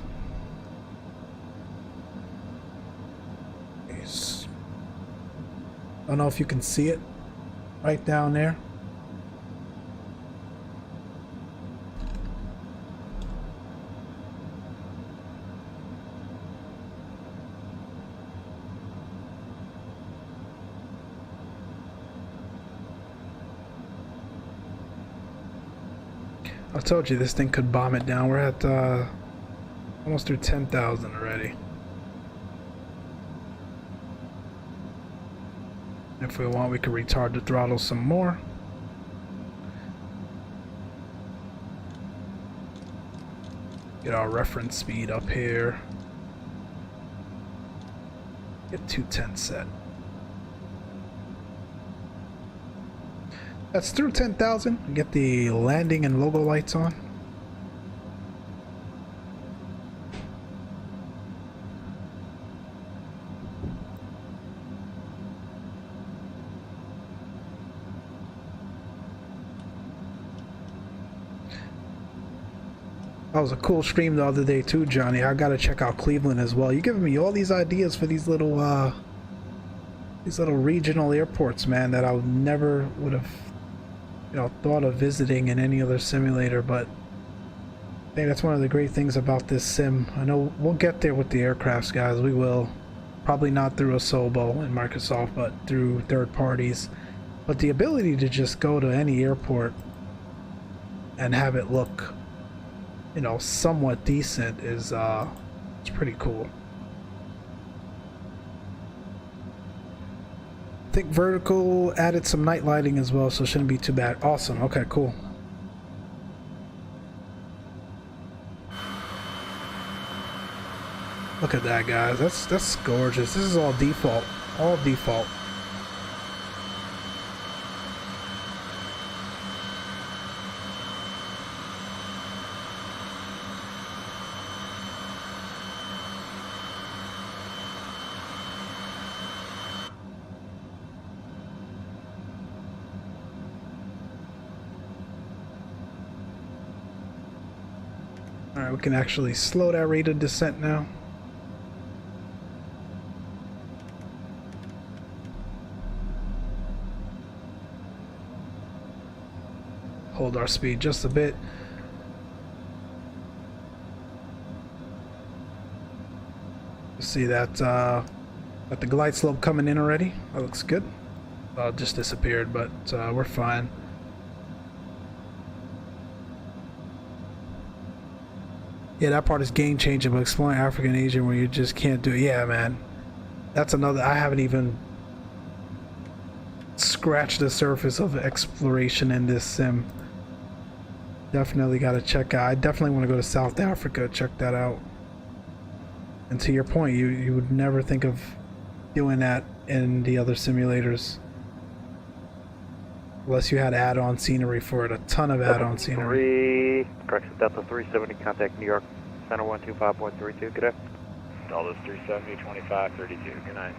I don't know if you can see it right down there. I told you this thing could bomb it down. We're at almost through 10,000 already. If we want, we can retard the throttle some more. Get our reference speed up here. Get 210 set. That's through 10,000. Get the landing and logo lights on. That was a cool stream the other day too, Johnny. I gotta check out Cleveland as well. You're giving me all these ideas for these little regional airports, man, that I never would have, you know, thought of visiting in any other simulator. But I think that's one of the great things about this sim. I know we'll get there with the aircrafts, guys. We will. Probably not through Asobo and Microsoft, but through third parties. But the ability to just go to any airport and have it look, you know, somewhat decent is it's pretty cool. I think Vertical added some night lighting as well, so it shouldn't be too bad. Awesome. Okay, cool. Look at that, guys. That's gorgeous. This is all default. All default. Alright, we can actually slow that rate of descent now. Hold our speed just a bit. See that got the glide slope coming in already. That looks good. It just disappeared, but we're fine. Yeah, that part is game changing, but exploring Africa and Asia where you just can't do it. Yeah, man. That's another. I haven't even scratched the surface of exploration in this sim. Definitely got to check out. I definitely want to go to South Africa, check that out. And to your point, you would never think of doing that in the other simulators. Unless you had add-on scenery for it, a ton of add-on scenery. Correction, Delta 370, contact New York, Center 125.32, good day. Delta 370, 2532, good night.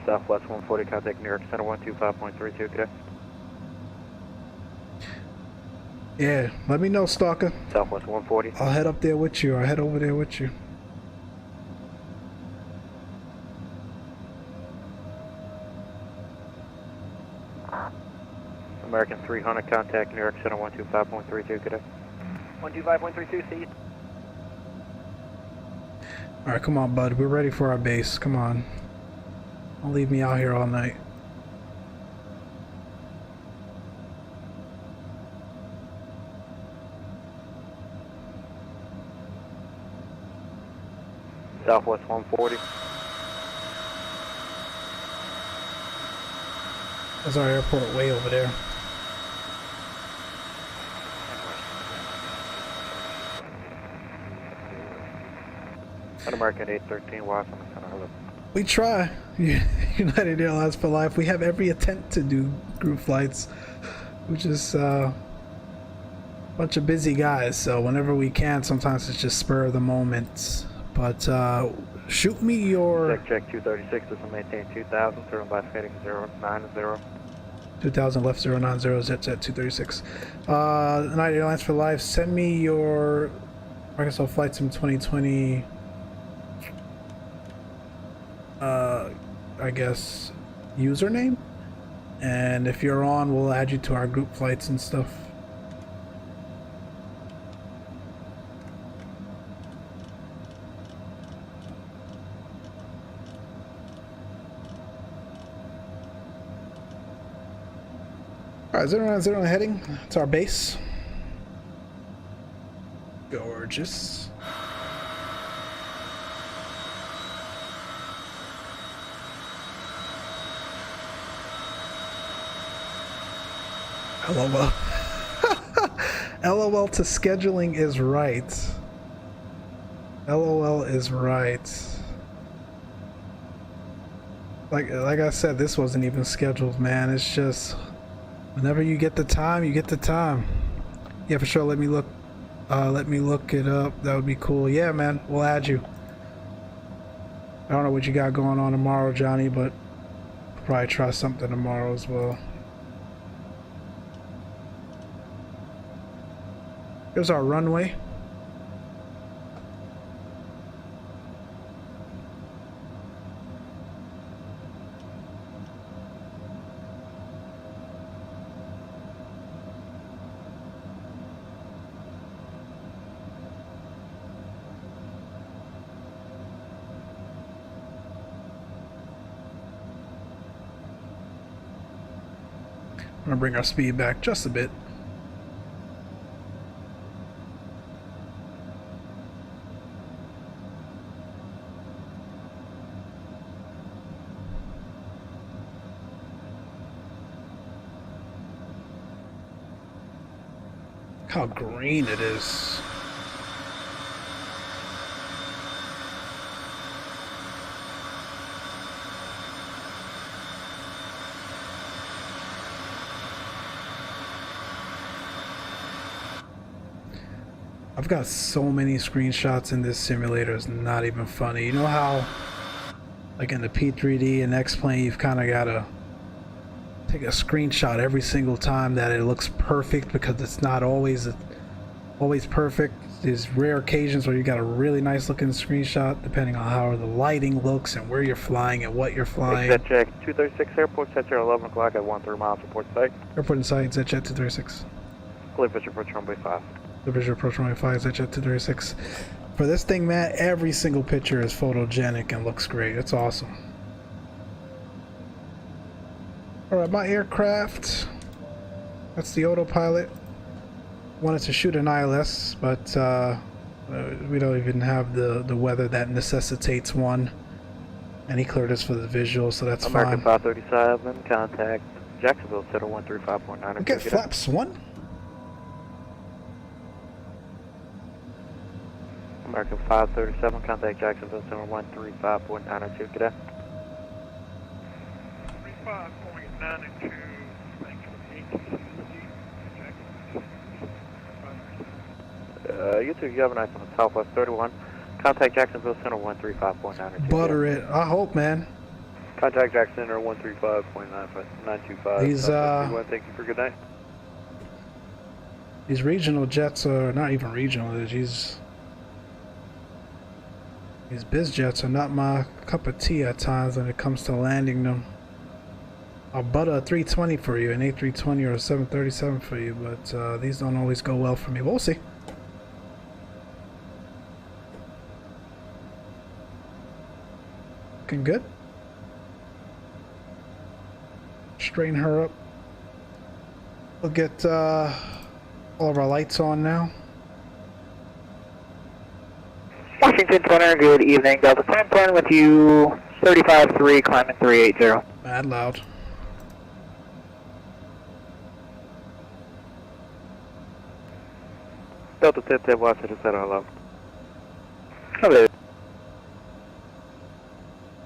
Southwest 140, contact New York, Center 125.32, good day. Yeah, let me know, Stalker. Southwest 140. I'll head up there with you. I'll head over there with you. American 300, contact New York Center 125.32, good day. 125.32, see you. Alright, come on, bud. We're ready for our base. Come on. Don't leave me out here all night. Southwest 140. There's our airport way over there. American 813, Washington Center, hello. We try. United Airlines for life. We have every attempt to do group flights. We're just a bunch of busy guys, so whenever we can, sometimes it's just spur of the moment. But shoot me your... Check 236, this will maintain 2000, turn left heading 090. 2000 left 090, ZZ 236. United Airlines for life, send me your Microsoft Flight Sim 2020, I guess, username. And if you're on, we'll add you to our group flights and stuff. Alright, 090 heading. It's our base. Gorgeous. LOL. LOL to scheduling is right. LOL is right. Like I said, this wasn't even scheduled, man. It's just whenever you get the time, you get the time. Yeah, for sure. Let me look it up. That would be cool. Yeah, man. We'll add you. I don't know what you got going on tomorrow, Johnny, but I'll probably try something tomorrow as well. Here's our runway. I'm gonna bring our speed back just a bit. Look how green it is. I've got so many screenshots in this simulator, it's not even funny. You know how, like in the P3D and Xplane, you've kind of got to take a screenshot every single time that it looks perfect, because it's not always perfect. There's rare occasions where you got a really nice looking screenshot, depending on how the lighting looks and where you're flying and what you're flying. ExecJet 236 airport, set here 11 o'clock at 13 miles report site. Airport in sight, ExecJet 236. Clear visual approach runway 5. The visual approach runway 5, ExecJet 236. For this thing, man, every single picture is photogenic and looks great. It's awesome. Alright, my aircraft. That's the autopilot. Wanted to shoot an ILS, but we don't even have the weather that necessitates one. And he cleared us for the visual, so that's American fine. 537, contact Jacksonville, Center 135.9. Okay, flaps 1. American 537, contact Jacksonville, Center 135.902, cadet. 35.902, thanks for the You two, you have a nice one, Southwest 31. Contact Jacksonville, Center 135.902. Butter it, I hope, man. Contact Jack Center 135.925. These thank you for good night. These regional jets are not even regional. These biz jets are not my cup of tea at times when it comes to landing them. I'll butter a 320 for you, an A320 or a 737 for you, but these don't always go well for me. We'll see. Looking good. Straighten her up. We'll get all of our lights on now. Washington Center, good evening. Delta Climb plan with you, 35-3, climbing 380. Mad loud. Delta 10, Washington Center, hello. Hello.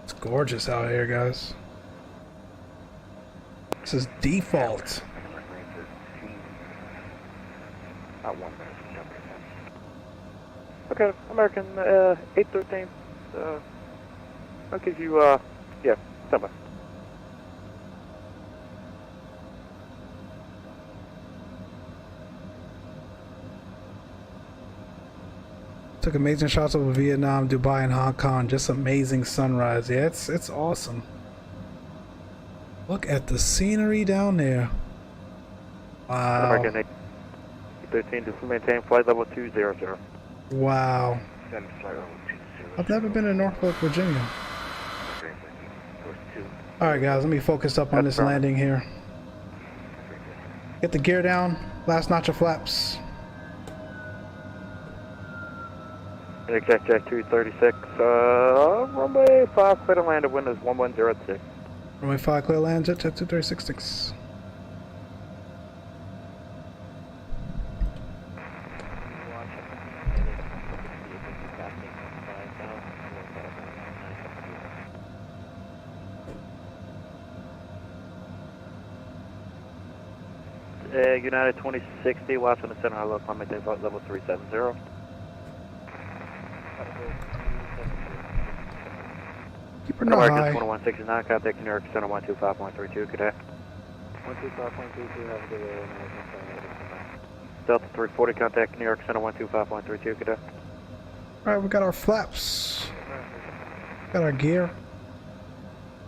It's gorgeous out here, guys. This is default. Okay, American 813. I'll give you, yeah, somewhere. Took amazing shots over Vietnam, Dubai, and Hong Kong. Just amazing sunrise. Yeah, it's awesome. Look at the scenery down there. Wow. American 813, just maintain flight level 200. Wow. I've never been to Norfolk, Virginia. Alright guys, let me focus up on this landing here. Get the gear down, last notch of flaps. ExecJet 236, runway 5, clear to land at windows 1106. Runway 5, clear land, jet 2366. United 2060, Washington Center, hello, climate level 370. Keep her not American high. 2169, contact New York Center 125.32, good day. 125.32, have a good day, Delta 340, contact New York Center 125.32, good day. Alright, we got our flaps. Got our gear.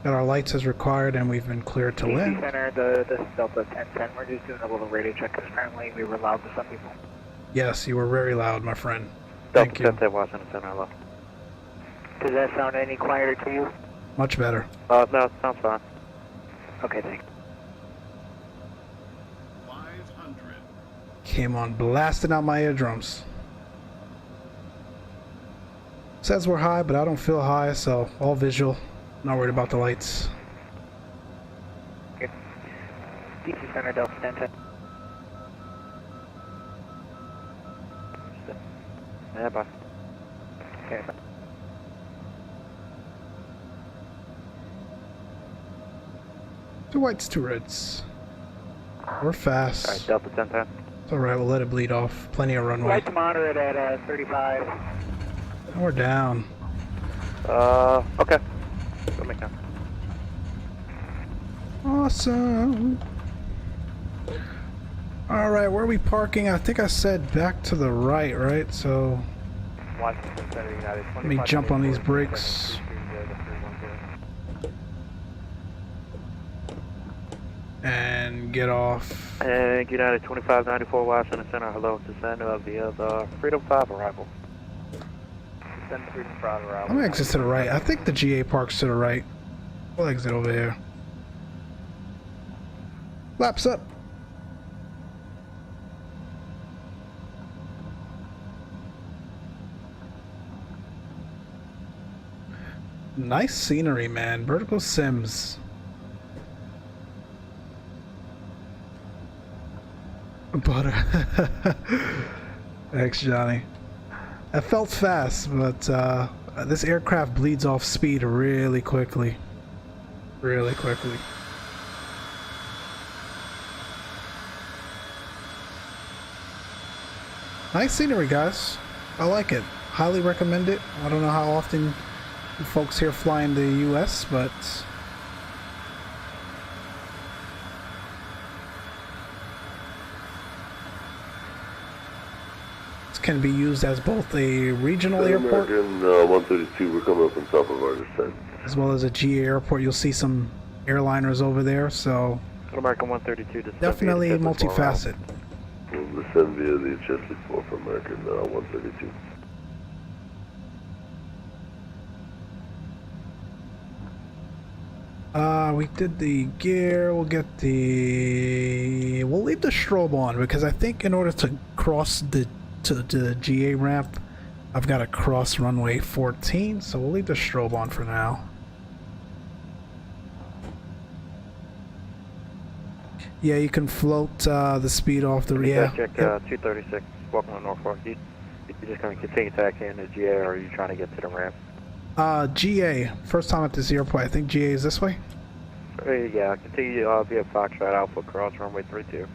Got our lights as required, and we've been cleared to land. Center, this is Delta 1010. We're just doing a little radio check because apparently we were loud to some people. Yes, you were very loud, my friend. Thank Delta you. 1010, Washington Center, hello. Does that sound any quieter to you? Much better. No, it sounds fine. Okay, thanks. Came on blasting out my eardrums. Says we're high, but I don't feel high, so all visual. Not worried about the lights. Okay. DC Center, Delta 1010. Yeah, bye. Okay, bye. Two whites, two reds. We're fast. Alright, Delta 1010. It's alright, we'll let it bleed off. Plenty of runway. Lights moderate at 35. And we're down. Okay. Go make that. Awesome. Alright, where are we parking? I think I said back to the right? So Washington Center, United. let me jump on these brakes. And get off. And United 2594 Washington Center, hello, descend via the Freedom 5 arrival. Descend Freedom 5 arrival. I'm gonna exit to the right. I think the GA parks to the right. We'll exit over here. Laps up. Nice scenery, man. VerticalSims. Butter. Thanks, Johnny. It felt fast, but this aircraft bleeds off speed really quickly. Really quickly. Nice scenery, guys. I like it. Highly recommend it. I don't know how often you folks here fly in the US, but this can be used as both a regional airport American 132, we're coming up on top of our descent. as well as a GA airport. You'll see some airliners over there, so American 132 descend definitely via the multifaceted. We'll descend via the CJ4 for American 132. We did the gear. We'll leave the strobe on because I think in order to cross the GA ramp, I've got to cross runway 14, so we'll leave the strobe on for now. Yeah, you can float the speed off the Check 236, welcome to Norfolk. You just going to continue taxiing into GA, or are you trying to get to the ramp? GA. First time at this airport. I think GA is this way. Yeah, continue via Foxtrot Alpha cross runway 32.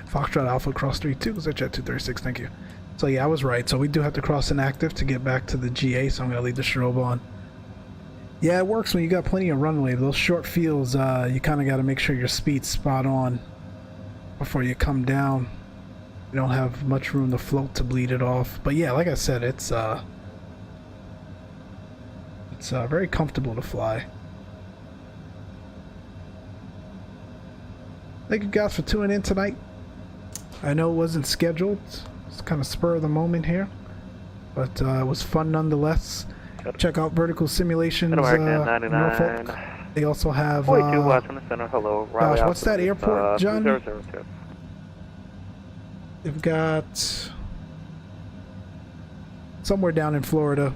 Foxtrot Alpha cross 32, ExecJet 236, thank you. So yeah, I was right. So we do have to cross inactive to get back to the GA, so I'm going to leave the strobe on. Yeah, it works when you got plenty of runway. Those short fields, you kind of got to make sure your speed's spot on before you come down. You don't have much room to float to bleed it off. But yeah, like I said, it's very comfortable to fly. Thank you guys for tuning in tonight. I know it wasn't scheduled. It's kind of spur of the moment here, but it was fun nonetheless. Check out Vertical Simulations Norfolk. They also have hello, gosh, what's that airport, John? They've got somewhere down in Florida.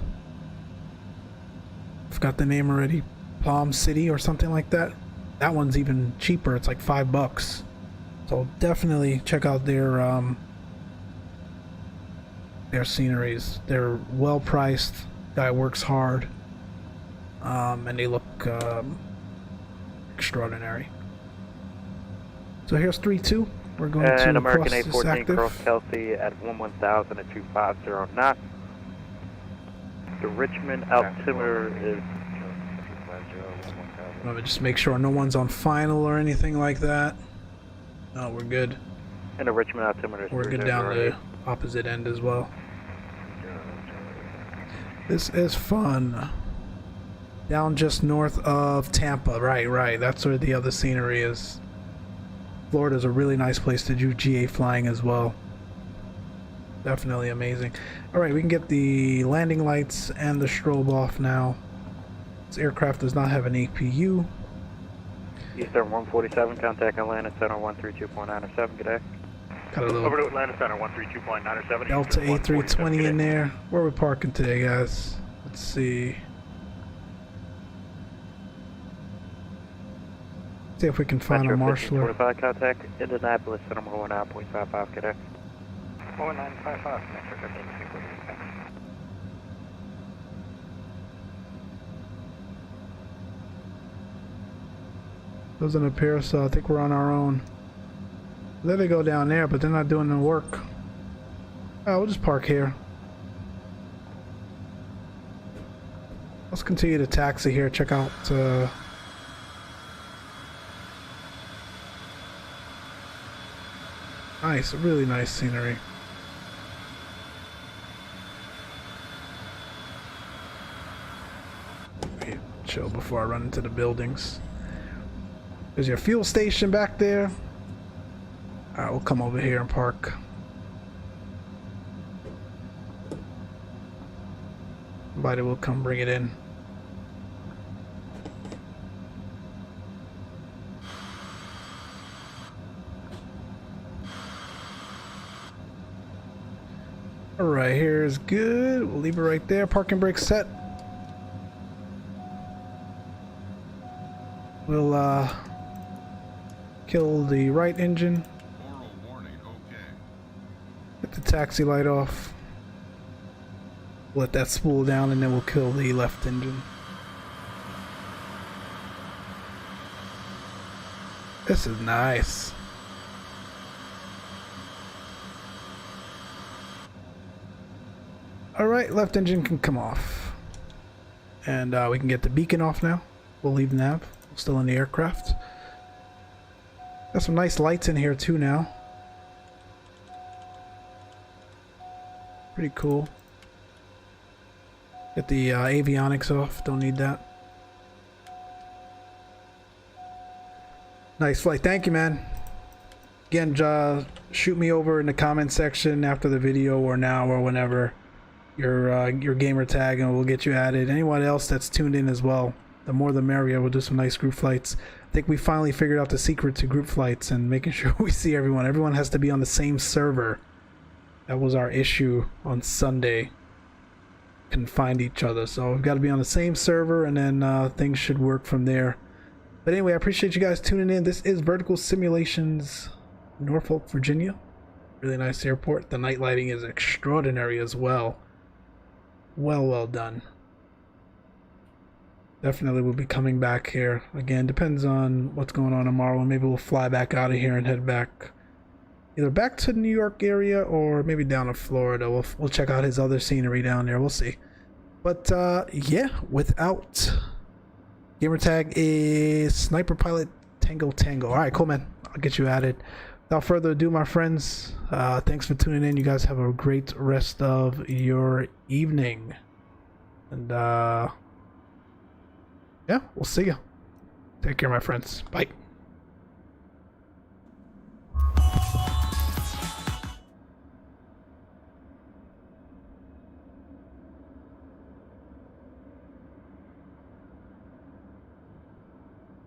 Forgot the name already. Palm City or something like that. That one's even cheaper. It's like $5. So definitely check out their sceneries. They're well priced. Guy works hard, and they look extraordinary. So here's 3-2. We're going and to American cross this A14 active. cross Kelsey at 11,000 at 250 knots. The Richmond altimeter is... Let me just make sure no one's on final or anything like that. No, we're good. And the Richmond altimeter is... We're good down the opposite end as well. This is fun. Down just north of Tampa. Right. That's where the other scenery is. Florida's a really nice place to do GA flying as well. Definitely amazing. Alright, we can get the landing lights and the strobe off now. This aircraft does not have an APU. Eastern 147, contact Atlanta Center 132.907, good day. Got a little Over to Atlanta Center 132.907. Delta A320 in there. Where are we parking today, guys? Let's see. See if we can find a marshaller. 45 contact Indianapolis Center 109.55, good day. 1955, Metro 1524. Doesn't appear so. I think we're on our own. There they go down there, but they're not doing the work. Oh, we'll just park here. Let's continue to taxi here. Check out nice, really nice scenery. Wait, chill before I run into the buildings. There's your fuel station back there. Alright, we'll come over here and park. Somebody will come bring it in. Alright, here's good. We'll leave it right there. Parking brake set. We'll kill the right engine. Get the taxi light off. Let that spool down and then we'll kill the left engine. This is nice. Alright, left engine can come off. And we can get the beacon off now. We'll leave nav. Still in the aircraft. Got some nice lights in here too now. Pretty cool. Get the avionics off. Don't need that. Nice flight. Thank you, man. Again, shoot me over in the comment section after the video or now or whenever your gamer tag and we'll get you added. Anyone else that's tuned in as well. The more the merrier. We'll do some nice group flights. I think we finally figured out the secret to group flights and making sure we see everyone. Everyone has to be on the same server. That was our issue on Sunday. Couldn't find each other. So we've got to be on the same server and then things should work from there. But anyway, I appreciate you guys tuning in. This is Vertical Simulations, Norfolk, Virginia. Really nice airport. The night lighting is extraordinary as well. Well done. Definitely will be coming back here. Again, depends on what's going on tomorrow. Maybe we'll fly back out of here and head back. Either back to the New York area or maybe down to Florida. We'll check out his other scenery down there. We'll see. But yeah, without... Gamertag is Sniper Pilot Tango Tango. Alright, cool, man. I'll get you added. Without further ado, my friends, thanks for tuning in. You guys have a great rest of your evening. And yeah, we'll see ya. Take care, my friends. Bye.